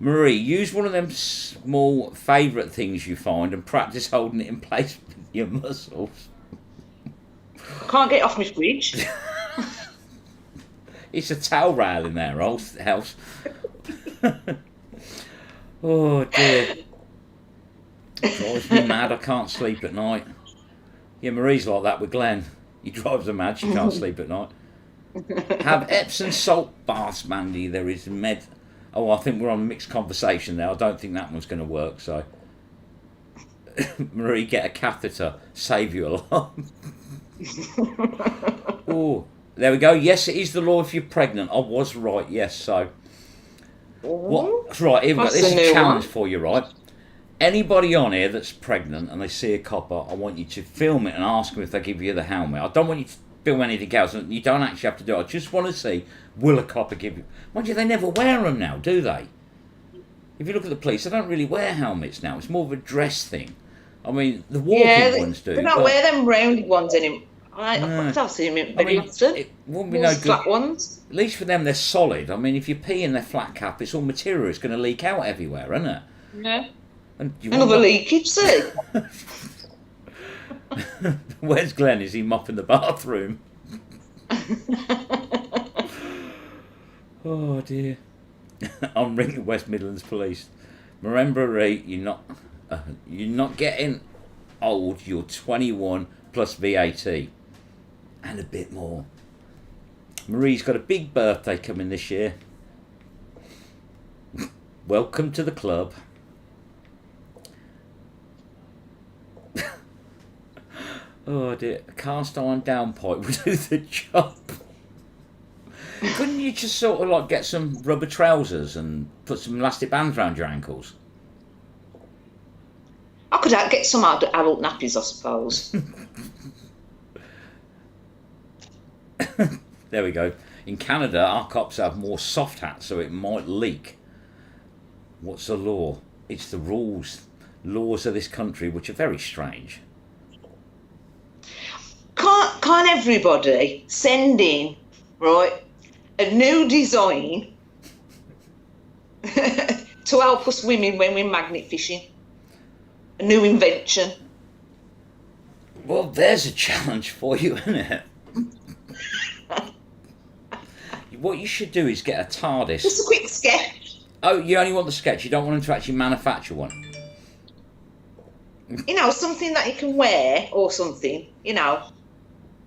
Marie, use one of them small favourite things you find and practice holding it in place with your muscles. I can't get off my fridge. It's a towel rail in there, old house. Oh dear. Drives me mad, I can't sleep at night. Yeah, Marie's like that with Glenn. He drives her mad, she can't sleep at night. Have Epsom salt baths, Mandy. There is med... Oh, I think we're on mixed conversation now. I don't think that one's going to work, so... Marie, get a catheter. Save you a lot. Oh, there we go. Yes, it is the law if you're pregnant. I was right, yes, so... What? Right, here we go. This is a challenge for you, right? Anybody on here that's pregnant and they see a copper, I want you to film it and ask them if they give you the helmet. I don't want you to film anything else. You don't actually have to do it. I just want to see, will a copper give you... Mind you, they never wear them now, do they? If you look at the police, they don't really wear helmets now. It's more of a dress thing. I mean, the walking ones do. They don't wear them rounded ones anymore. I've seen them very often. It wouldn't be no good. Flat ones. At least for them, they're solid. I mean, if you pee in their flat cap, it's all material. It's going to leak out everywhere, isn't it? Yeah. And another leakage, see? Where's Glenn? Is he mopping the bathroom? Oh dear. I'm ringing West Midlands Police. Remember, Ray, you're not getting old. You're 21 plus VAT and a bit more. Marie's got a big birthday coming this year. Welcome to the club. Oh dear, a cast iron downpipe would do the job. Couldn't you just sort of like get some rubber trousers and put some elastic bands around your ankles? I could get some adult nappies, I suppose. There we go. In Canada, our cops have more soft hats, so it might leak. What's the law? It's the laws of this country, which are very strange. Can't everybody send in, right, a new design to help us women when we're magnet fishing? A new invention. Well, there's a challenge for you, isn't it? What you should do is get a TARDIS. Just a quick sketch. Oh, you only want the sketch. You don't want them to actually manufacture one. You know, something that you can wear or something. You know,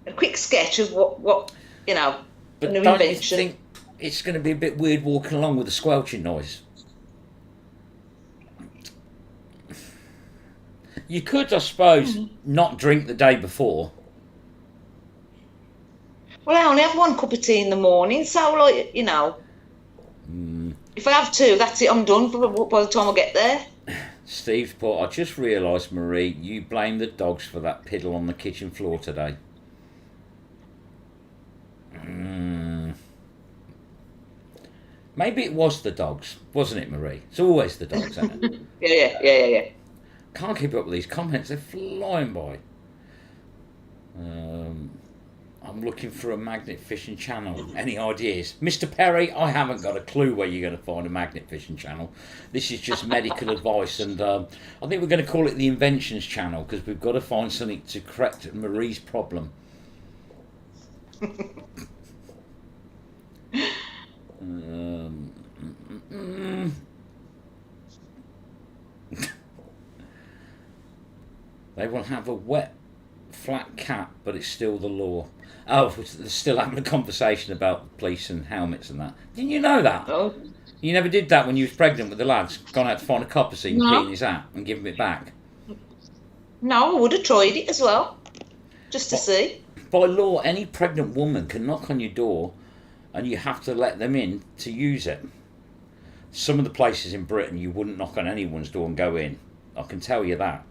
a quick sketch of what you know, but a new don't invention. You think it's going to be a bit weird walking along with a squelching noise? You could, I suppose, not drink the day before. Well, I only have one cup of tea in the morning, so, like, you know, if I have two, that's it, I'm done by the time I get there. Steve's put, I just realised, Marie, you blame the dogs for that piddle on the kitchen floor today. Maybe it was the dogs, wasn't it, Marie? It's always the dogs, isn't it? Yeah. Can't keep up with these comments, they're flying by. I'm looking for a magnet fishing channel. Any ideas? Mr. Perry, I haven't got a clue where you're going to find a magnet fishing channel. This is just medical advice, and I think we're going to call it the Inventions channel because we've got to find something to correct Marie's problem. They will have a wet flat cap, but it's still the law. Oh, they're still having a conversation about police and helmets and that. Didn't you know that? Oh, You never did that when you was pregnant with the lads. Gone out to find a copper seed and No. pee in his hat and give him it back. no, I would have tried it as well, just to see. By law, any pregnant woman can knock on your door, and you have to let them in to use it. Some of the places in Britain, you wouldn't knock on anyone's door and go in. I can tell you that.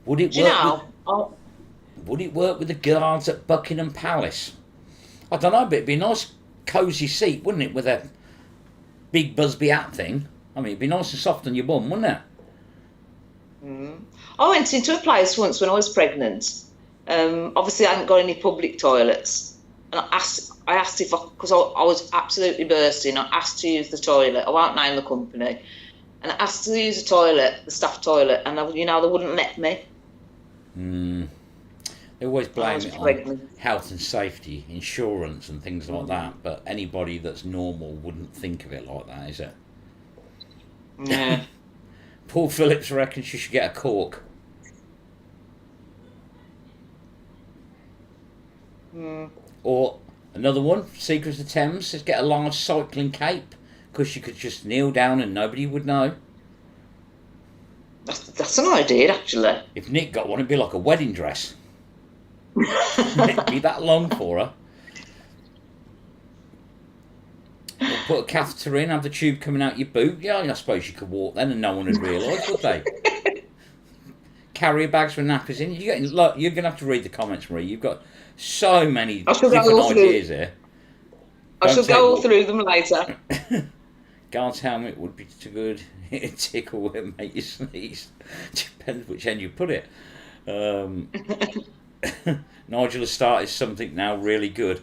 Would it Do you work? know? Oh, Would it work with the guards at Buckingham Palace? I don't know, but it'd be a nice, cosy seat, wouldn't it, with a big Busby hat thing? I mean, it'd be nice and soft on your bum, wouldn't it? I went into a place once when I was pregnant. Obviously, I hadn't got any public toilets, and I asked if because I was absolutely bursting. I asked to use the toilet. I won't name the company, and I asked to use the toilet, the staff toilet, and they wouldn't let me. They always blame was it on pregnant. health and safety, insurance and things like that, but anybody that's normal wouldn't think of it like that, is it? Yeah. Paul Phillips reckons you should get a cork. Or another one, Secrets of Thames, says get a large cycling cape, because you could just kneel down and nobody would know. That's an idea, actually. If Nick got one, it'd be like a wedding dress. It'd be that long for her. Or put a catheter in, have the tube coming out your boot. Yeah, I suppose you could walk then and no one would realise, would they? Carrier bags with nappies in. Look, you're going to have to read the comments, Marie. You've got so many different ideas here. I shall go all through them later. Guard's helmet would be too good. It'd tickle and make you sneeze. Depends which end you put it. Nigel has started something now really good.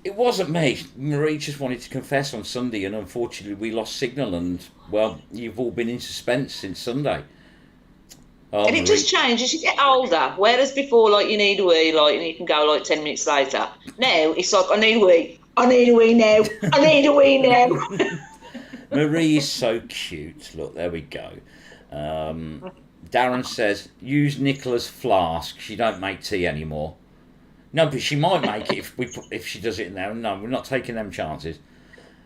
It wasn't me. Marie just wanted to confess on Sunday, and unfortunately we lost signal, and, well, you've all been in suspense since Sunday. Oh, And it Marie. just changes as you get older. Whereas before, like, you need a wee, like, and you can go, like, 10 minutes later. Now, it's like, I need a wee. I need a wee now. I need a wee now. Marie is so cute. Look, there we go. Darren says, use Nicola's flask. She don't make tea anymore. No, but she might make it if she does it in there. No, we're not taking them chances.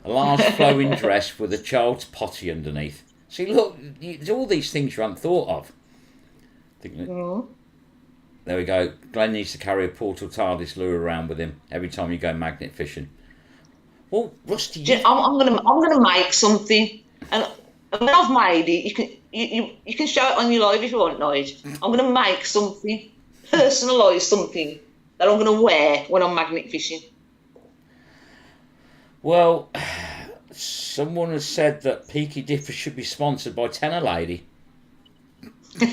A large flowing dress with a child's potty underneath. See, look, there's all these things you haven't thought of. There we go. Glenn needs to carry a Portal TARDIS lure around with him every time you go magnet fishing. Well, Rusty, I'm gonna make something, and when I've made it, you can show it on your live if you want, Nigel. I'm gonna make something, personalise something that I'm gonna wear when I'm magnet fishing. well, someone has said that Peaky Dipper should be sponsored by Tenor Lady. You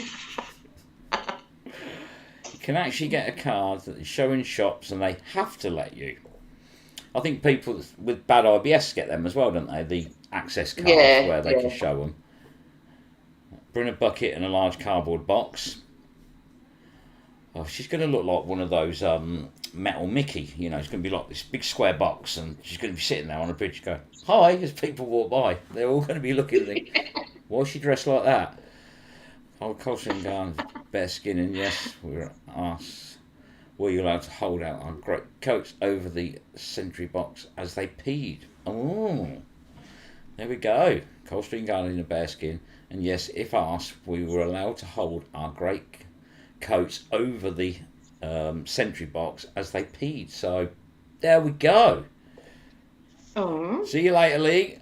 can actually get a card that they show in shops, and they have to let you. I think people with bad IBS get them as well, don't they? The access cards where they can show them. Bring a bucket and a large cardboard box. Oh, she's going to look like one of those metal Mickey. You know, it's going to be like this big square box, and she's going to be sitting there on a bridge going, hi, as people walk by. They're all going to be looking at me. Why is she dressed like that? Oh, Colson Garns, bare skin, and yes, we were asked, were you allowed to hold out our great coats over the sentry box as they peed? Oh, there we go. Coldstream Garden in a bearskin, and yes, if asked, we were allowed to hold our great coats over the sentry box as they peed. So there we go. Oh. See you later, Lee.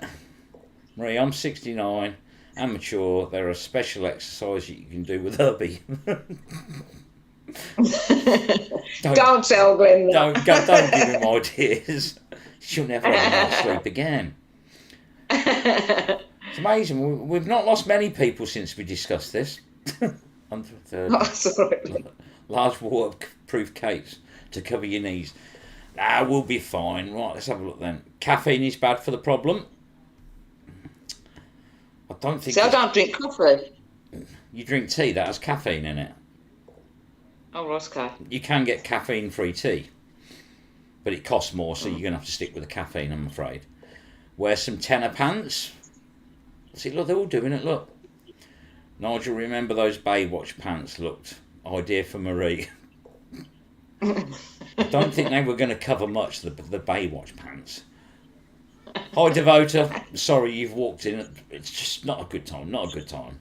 Marie, I'm 69. Amateur. There are special exercises you can do with Herbie. Don't tell Glenn that. Don't give him ideas. She'll never have a night's sleep again. It's amazing. We've not lost many people since we discussed this. Under a third. That's all right. Large waterproof capes to cover your knees. We'll be fine. Right, let's have a look then. Caffeine is bad for the problem. I don't think. See, I don't drink coffee. You drink tea that has caffeine in it. Oh, right, okay. You can get caffeine-free tea, but it costs more, so you're going to have to stick with the caffeine, I'm afraid. Wear some tenor pants. See, look, they're all doing it, look. Nigel, remember those Baywatch pants looked ideal for Marie. I don't think they were going to cover much, the Baywatch pants. Hi, Devota. Sorry, you've walked in. It's just not a good time. Not a good time.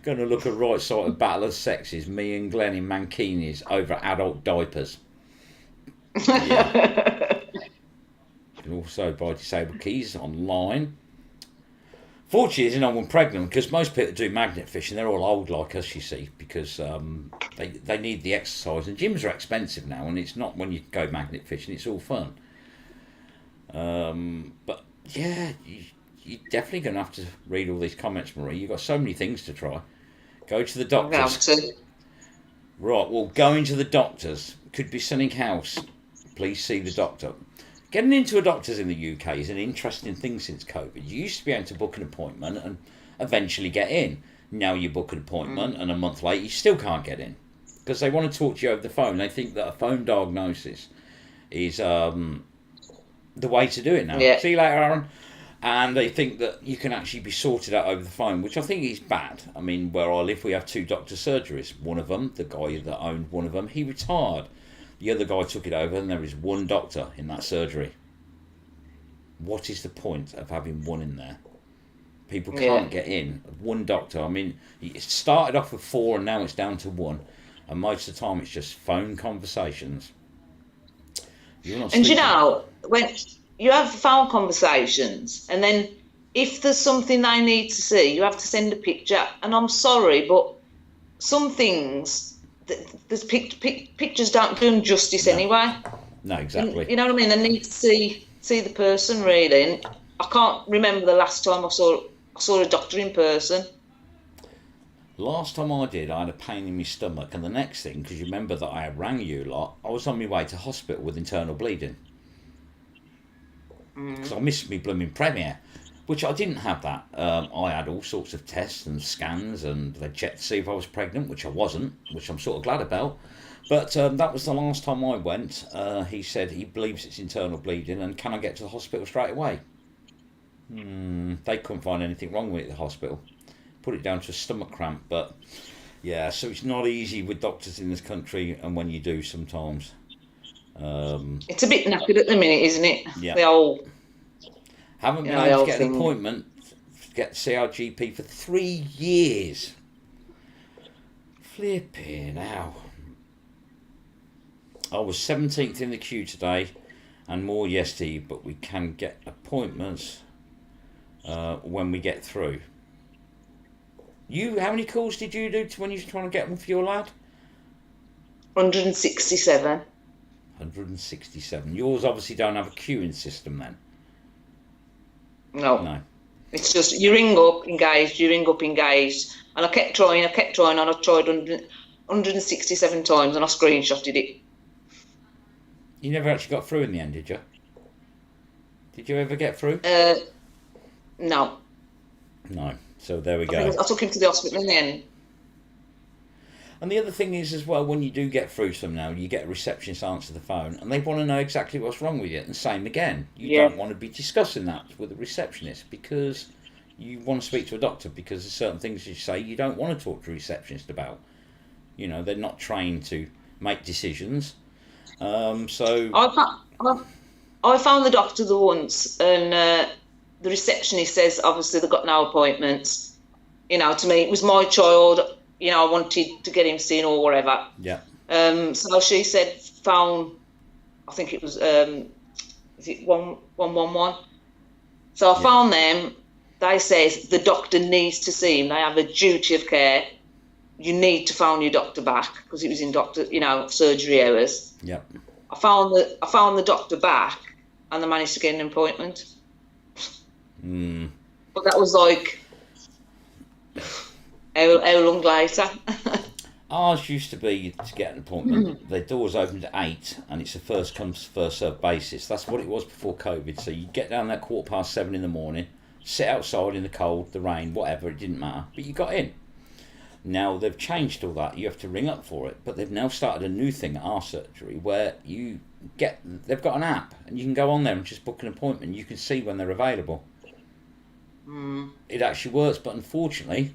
Going to look at right side of Battle of Sexes. Me and Glenn in mankinis over adult diapers. Yeah. And also buy disabled keys online. Fortunately, there's no one pregnant because most people do magnet fishing, they're all old like us, you see, because they need the exercise. And gyms are expensive now, and it's not when you go magnet fishing, it's all fun. But yeah, you're definitely going to have to read all these comments, Marie. You've got so many things to try. Go to the doctors. Right, well, going to the doctors could be something else. Please see the doctor. Getting into a doctor's in the UK is an interesting thing since COVID. You used to be able to book an appointment and eventually get in. Now you book an appointment and a month later you still can't get in. Because they want to talk to you over the phone. They think that a phone diagnosis is the way to do it now. Yeah. See you later, Aaron. And they think that you can actually be sorted out over the phone, which I think is bad. I mean, where I live, we have 2 doctor surgeries. One of them, the guy that owned one of them, he retired. The other guy took it over, and there is 1 doctor in that surgery. What is the point of having 1 in there? People can't get in. 1 doctor. I mean, it started off with 4, and now it's down to 1. And most of the time, it's just phone conversations. And you know, when you have phone conversations, and then if there's something they need to see, you have to send a picture. And I'm sorry, but some things, there's pictures don't do them justice anyway. No, exactly. You know what I mean? They need to see the person, really. And I can't remember the last time I saw a doctor in person. Last time I did, I had a pain in my stomach, and the next thing, because you remember that I had rang you a lot, I was on my way to hospital with internal bleeding. Because I missed me blooming premiere, which I didn't have that. I had all sorts of tests and scans, and they checked to see if I was pregnant, which I wasn't, which I'm sort of glad about. But that was the last time I went. He said he believes it's internal bleeding, and can I get to the hospital straight away? They couldn't find anything wrong with it at the hospital. Put it down to a stomach cramp, but yeah, so it's not easy with doctors in this country, and when you do sometimes. It's a bit knackered at the minute, isn't it? Yeah. The whole... Haven't been able to get an appointment to get to see our GP for 3 years. Flipping hell. I was 17th in the queue today and more yesterday, but we can get appointments when we get through. How many calls did you do when you were trying to get one for your lad? 167. 167. Yours obviously don't have a queuing system then. No. It's just you ring up, engaged, and I kept trying, and I tried 167 times, and I screenshotted it. You never actually got through in the end, did you? Did you ever get through? No. No. So there we go. I took him to the hospital in the end. And the other thing is as well, when you do get through some now, you get a receptionist answer the phone, and they want to know exactly what's wrong with you. And same again, you don't want to be discussing that with a receptionist because you want to speak to a doctor, because there's certain things you say you don't want to talk to a receptionist about. You know, they're not trained to make decisions. So I found the doctor the once, and the receptionist says obviously they've got no appointments. You know, to me it was my child. You know, I wanted to get him seen or whatever. Yeah. So she said phone, I think it was, is it 111? So I found them. They says the doctor needs to see him. They have a duty of care. You need to phone your doctor back because it was in surgery hours. Yeah. I found the doctor back, and they managed to get an appointment. But that was like how long later? Ours used to be to get an appointment. The doors opened at 8, and it's a first come first served basis. That's what it was before COVID. So you get down there 7:15 in the morning, sit outside in the cold, the rain, whatever. It didn't matter, but you got in. Now they've changed all that. You have to ring up for it, but they've now started a new thing at our surgery where they've got an app and you can go on there and just book an appointment. You can see when they're available. It actually works, but unfortunately,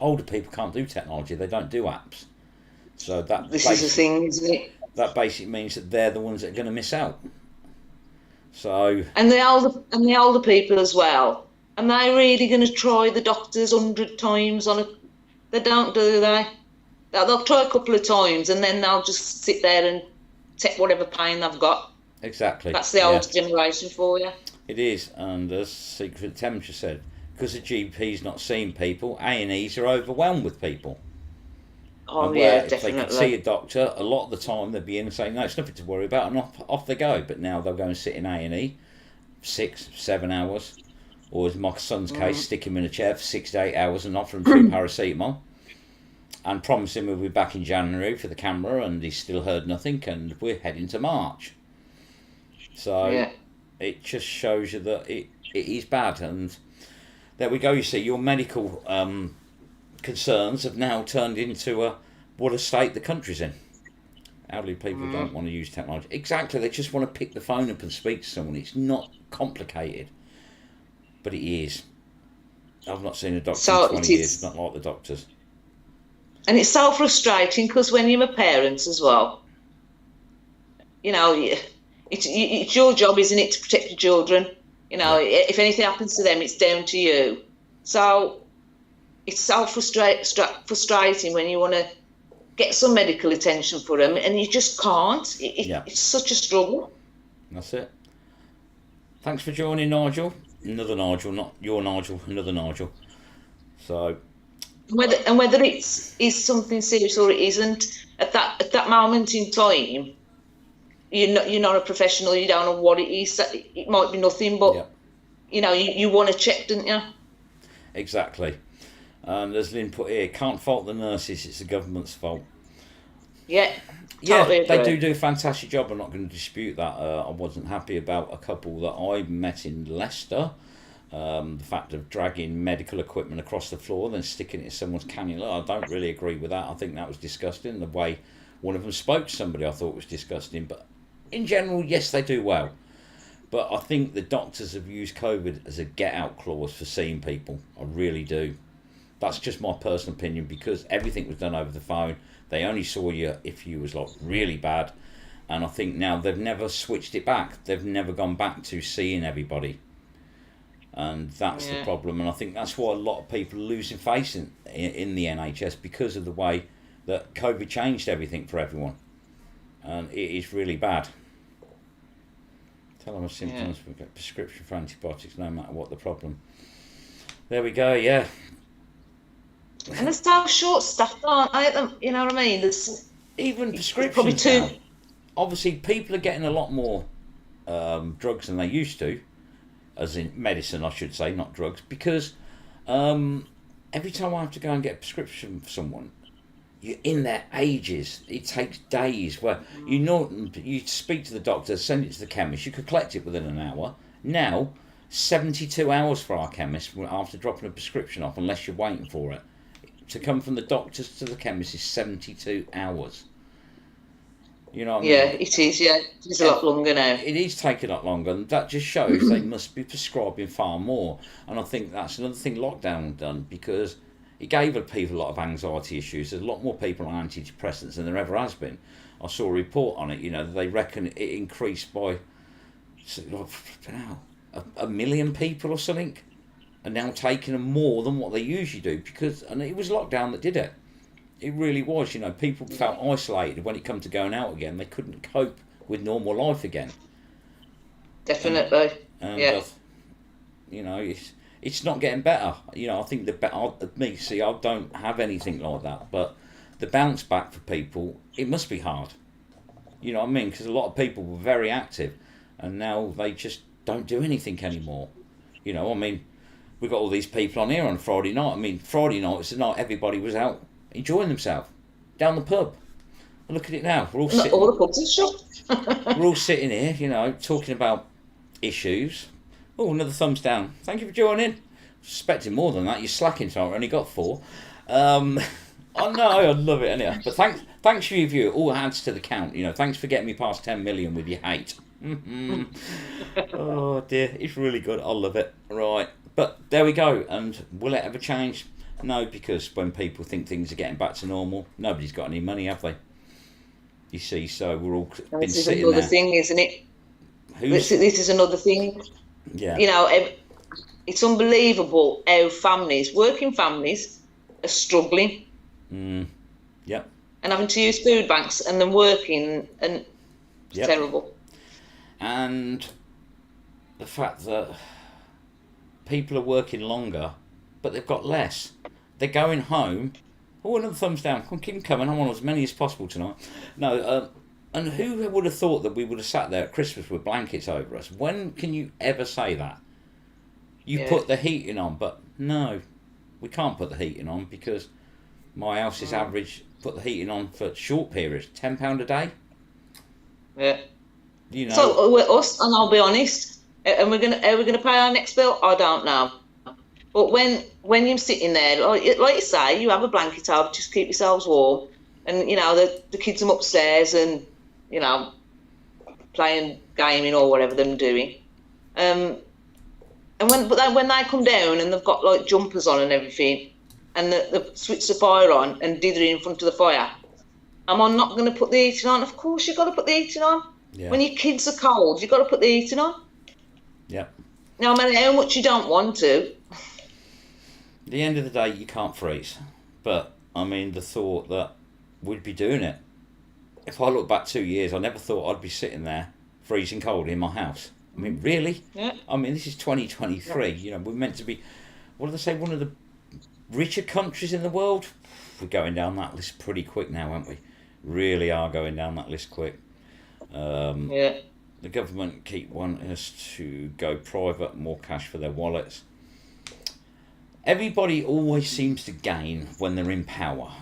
older people can't do technology. They don't do apps. So this is the thing, isn't it? That basically means that they're the ones that are going to miss out. So and the older people as well. Am they really going to try the doctors 100 times on a? They don't, do they? They'll try a couple of times and then they'll just sit there and take whatever pain they've got. Exactly. That's the old generation for you. It is, and as Secret Temperature said, because the GP's not seeing people, A&Es are overwhelmed with people. Oh, and yeah, if definitely. they could see a doctor, a lot of the time they'd be in and saying, no, it's nothing to worry about, and off they go. But now they'll go and sit in A&E 6-7 hours, or as my son's case, stick him in a chair for 6 to 8 hours and offer him 2 paracetamol, and promise him we'll be back in January for the camera, and he's still heard nothing, and we're heading to March. So it just shows you that it is bad, and there we go. You see, your medical concerns have now turned into what a state the country's in. Elderly people don't want to use technology. Exactly, they just want to pick the phone up and speak to someone. It's not complicated, but it is. I've not seen a doctor in 20 years, not like the doctors. And it's so frustrating because when you're a parent as well, you know, it's your job, isn't it, to protect your children? You know, if anything happens to them, it's down to you. So it's so frustrating when you want to get some medical attention for them and you just can't. It's such a struggle. That's it. Thanks for joining, Nigel. Another Nigel, not your Nigel, another Nigel. So whether is something serious or it isn't, at that moment in time, you're not a professional. You don't know what it is. It might be nothing, but you know you want to check, don't you? Exactly. And as Lynn put here, can't fault the nurses. It's the government's fault. Yeah. Totally they do a fantastic job. I'm not going to dispute that. I wasn't happy about a couple that I met in Leicester. The fact of dragging medical equipment across the floor and then sticking it in someone's cannula. I don't really agree with that. I think that was disgusting. The way one of them spoke to somebody I thought was disgusting. But in general, yes, they do well. But I think the doctors have used COVID as a get-out clause for seeing people. I really do. That's just my personal opinion because everything was done over the phone. They only saw you if you was like really bad. And I think now they've never switched it back. They've never gone back to seeing everybody. And that's the problem. And I think that's why a lot of people are losing faith in the NHS because of the way that COVID changed everything for everyone. And it is really bad. Tell them symptoms, we get prescription for antibiotics no matter what the problem. There we go, yeah. And they're so short-staffed, aren't they? You know what I mean? There's even prescriptions probably two. Now, obviously, people are getting a lot more drugs than they used to, as in medicine, I should say, not drugs, because every time I have to go and get a prescription for someone, you're in their ages. It takes days. Where you speak to the doctor, send it to the chemist. You could collect it within an hour. Now, 72 hours for our chemist after dropping a prescription off, unless you're waiting for it. To come from the doctors to the chemist is 72 hours. You know what I mean? Yeah, it is, It's a lot longer now. It is taking a lot longer, and that just shows they must be prescribing far more. And I think that's another thing lockdown done, because it gave people a lot of anxiety issues. There's a lot more people on antidepressants than there ever has been. I saw a report on it, they reckon it increased by 1 million people or something. And now taking them more than what they usually do, and it was lockdown that did it. It really was, people felt isolated when it come to going out again. They couldn't cope with normal life again. Definitely. And it's not getting better. I think I don't have anything like that, but the bounce back for people, it must be hard. You know what I mean? Because a lot of people were very active, and now they just don't do anything anymore. We've got all these people on here on Friday night. Friday night was the night everybody was out enjoying themselves down the pub. And look at it now. We're all sitting. All the pubs are shut. We're all sitting here, talking about issues. Oh, another thumbs down. Thank you for joining. Suspecting more than that. You're slacking, so I only got 4. I know, I love it, anyhow. But thanks for your review. It all adds to the count. Thanks for getting me past 10 million with your hate. Oh dear, it's really good. I love it. Right, but there we go. And will it ever change? No, because when people think things are getting back to normal, nobody's got any money, have they? You see, so we're all been This is sitting another there. thing, isn't it? Who's This is another thing. yeah? It's unbelievable how working families, are struggling Yep. and having to use food banks and then working, and it's Yep. terrible. And the fact that people are working longer, but they've got less. They're going home. Oh, another thumbs down. Come on, keep them coming. I want as many as possible tonight. No, and who would have thought that we would have sat there at Christmas with blankets over us? When can you ever say that? You put the heating on, but no, we can't put the heating on because my house is average. Put the heating on for short periods, £10 a day. Yeah. So we're us, and I'll be honest, and we're gonna pay our next bill. I don't know. But when you're sitting there, like you say, you have a blanket over, just keep yourselves warm, and the kids are upstairs and playing gaming or whatever they're doing. And when they come down and they've got like jumpers on and everything, and they've switched the fire on and dithering in front of the fire, am I not going to put the heating on? Of course you've got to put the heating on. Yeah. When your kids are cold, you've got to put the heating on. Yeah. No matter how much you don't want to. At the end of the day, you can't freeze. But, I mean, the thought that we'd be doing it. If I look back 2 years, I never thought I'd be sitting there freezing cold in my house. I mean, really? Yeah. I mean, this is 2023. We're meant to be, what do they say, one of the richer countries in the world? We're going down that list pretty quick now, aren't we? Really are going down that list quick. The government keep wanting us to go private, more cash for their wallets. Everybody always seems to gain when they're in power,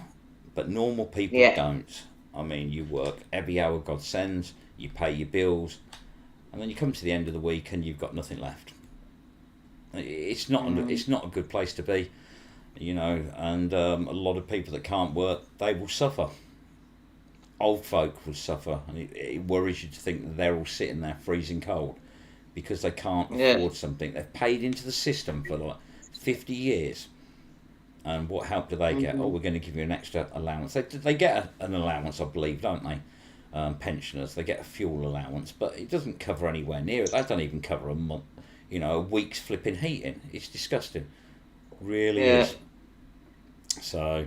but normal people don't. I mean, you work every hour God sends, you pay your bills, and then you come to the end of the week and you've got nothing left. It's not a good place to be, and a lot of people that can't work, they will suffer. Old folk will suffer, and it worries you to think that they're all sitting there freezing cold because they can't afford something. They've paid into the system for like 50 years. And what help do they get? Oh, we're going to give you an extra allowance. They get an allowance, I believe, don't they? Pensioners, they get a fuel allowance, but it doesn't cover anywhere near it. That don't even cover a month, a week's flipping heating. It's disgusting. Really is. So,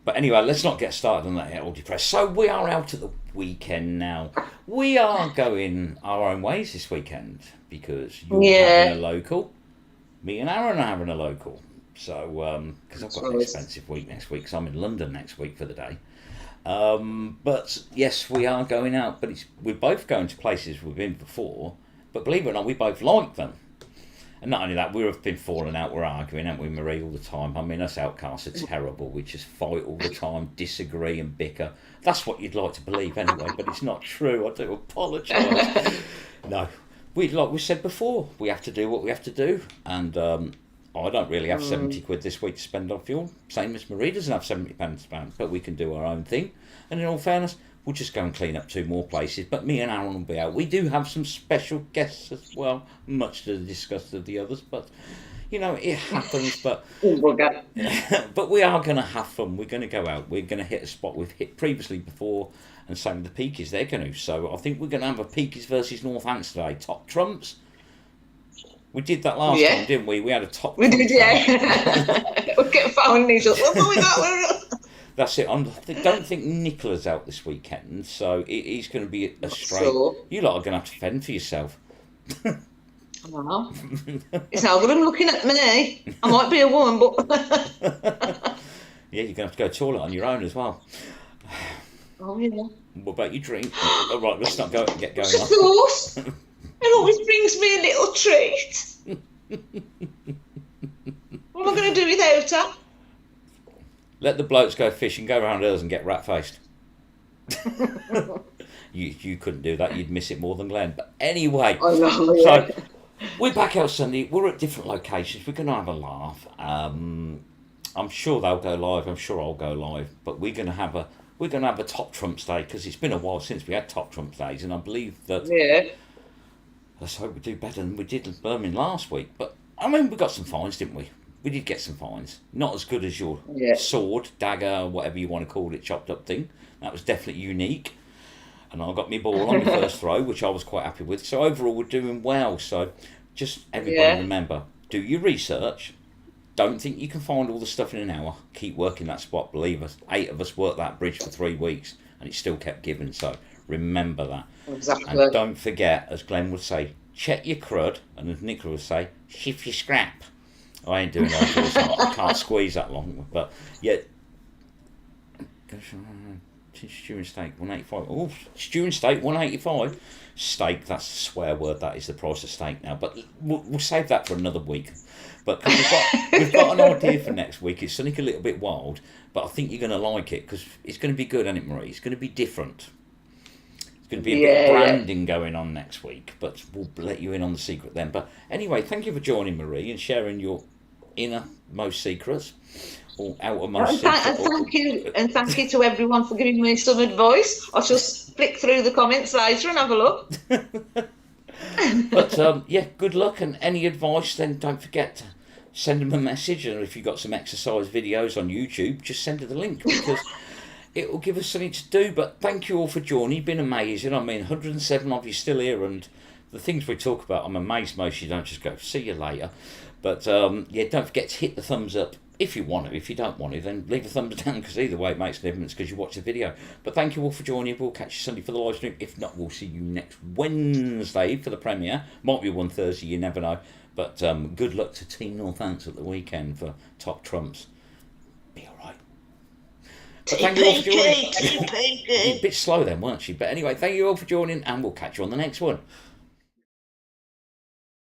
but anyway, let's not get started on that yet, all depressed. So we are out at the weekend now. We are going our own ways this weekend because you're having a local. Me and Aaron are having a local. So, because I've got an expensive week next week, so I'm in London next week for the day. But yes, we are going out, but we're both going to places we've been before, but believe it or not, we both like them. And not only that, we've been falling out, we're arguing, haven't we, Marie, all the time? I mean, us outcasts are terrible. We just fight all the time, disagree and bicker. That's what you'd like to believe anyway, but it's not true. I do apologise. No, like we said before, we have to do what we have to do. And I don't really have 70 quid this week to spend on fuel. Same as Marie doesn't have 70 pounds to spend, but we can do our own thing. And in all fairness, we'll just go and clean up 2 more places. But me and Aaron will be out. We do have some special guests as well, much to the disgust of the others. But, it happens. But but we are going to have fun. We're going to go out. We're going to hit a spot we've hit previously before. And same with the Peakies, they're going to. So I think we're going to have a Peakies versus Northants today. Top trumps. We did that last time, didn't we? We had a top. We did, We'll get phone these up. What we got? That's it. I don't think Nicola's out this weekend, so he's going to be a straight. Sure. You lot are going to have to fend for yourself. Well, it's not good. I'm looking at me. I might be a woman, but yeah, you're going to have to go to the toilet on your own as well. Oh yeah. What about your drink? All right, let's not get going. Of course. It always brings me a little treat. What am I going to do without her? Let the blokes go fishing, go around hills and get rat-faced. you couldn't do that. You'd miss it more than Glenn. But anyway, I know, so we're back out Sunday. We're at different locations. We're going to have a laugh. I'm sure they'll go live. I'm sure I'll go live. But we're going to have a top trumps day, because it's been a while since we had top trumps days, and I believe that. Yeah. Let's hope we do better than we did in Birmingham last week. But I mean, we got some fines, didn't we? We did get some fines. Not as good as your sword, dagger, whatever you want to call it, chopped up thing. That was definitely unique. And I got my ball on the first throw, which I was quite happy with. So overall, we're doing well. So just everybody remember, do your research. Don't think you can find all the stuff in an hour. Keep working that spot. Believe us, 8 of us worked that bridge for 3 weeks, and it still kept giving. So remember that. Exactly. And don't forget, as Glenn would say, check your crud, and as Nicola would say, shift your scrap. I ain't doing that. I can't squeeze that long. But yeah. Stew and steak, 185. Oh, stew and steak, 185. Steak, that's a swear word. That is the price of steak now. But we'll save that for another week. But we've got an idea for next week. It's something a little bit wild, but I think you're going to like it, because it's going to be good, isn't it, Marie? It's going to be different. It's going to be a bit of branding going on next week, but we'll let you in on the secret then. But anyway, thank you for joining, Marie, and sharing your innermost secrets. Or outermost and thank you to everyone for giving me some advice. I shall flick through the comments later and have a look. But yeah, good luck, and any advice, then don't forget to send them a message, and if you've got some exercise videos on YouTube, just send her the link, because it will give us something to do. But thank you all for joining. It's been amazing. I mean, 107 of you still here, and the things we talk about, I'm amazed most of you don't just go, see you later. But yeah, don't forget to hit the thumbs up if you want to. If you don't want to, then leave a thumbs down, because either way it makes a difference, because you watch the video. But thank you all for joining. We'll catch you Sunday for the live stream. If not, we'll see you next Wednesday for the premiere. Might be one Thursday, you never know. But good luck to Team Northants at the weekend for top trumps. Be all right. But thank you all for joining. A bit slow then, weren't she? But anyway, thank you all for joining, and we'll catch you on the next one.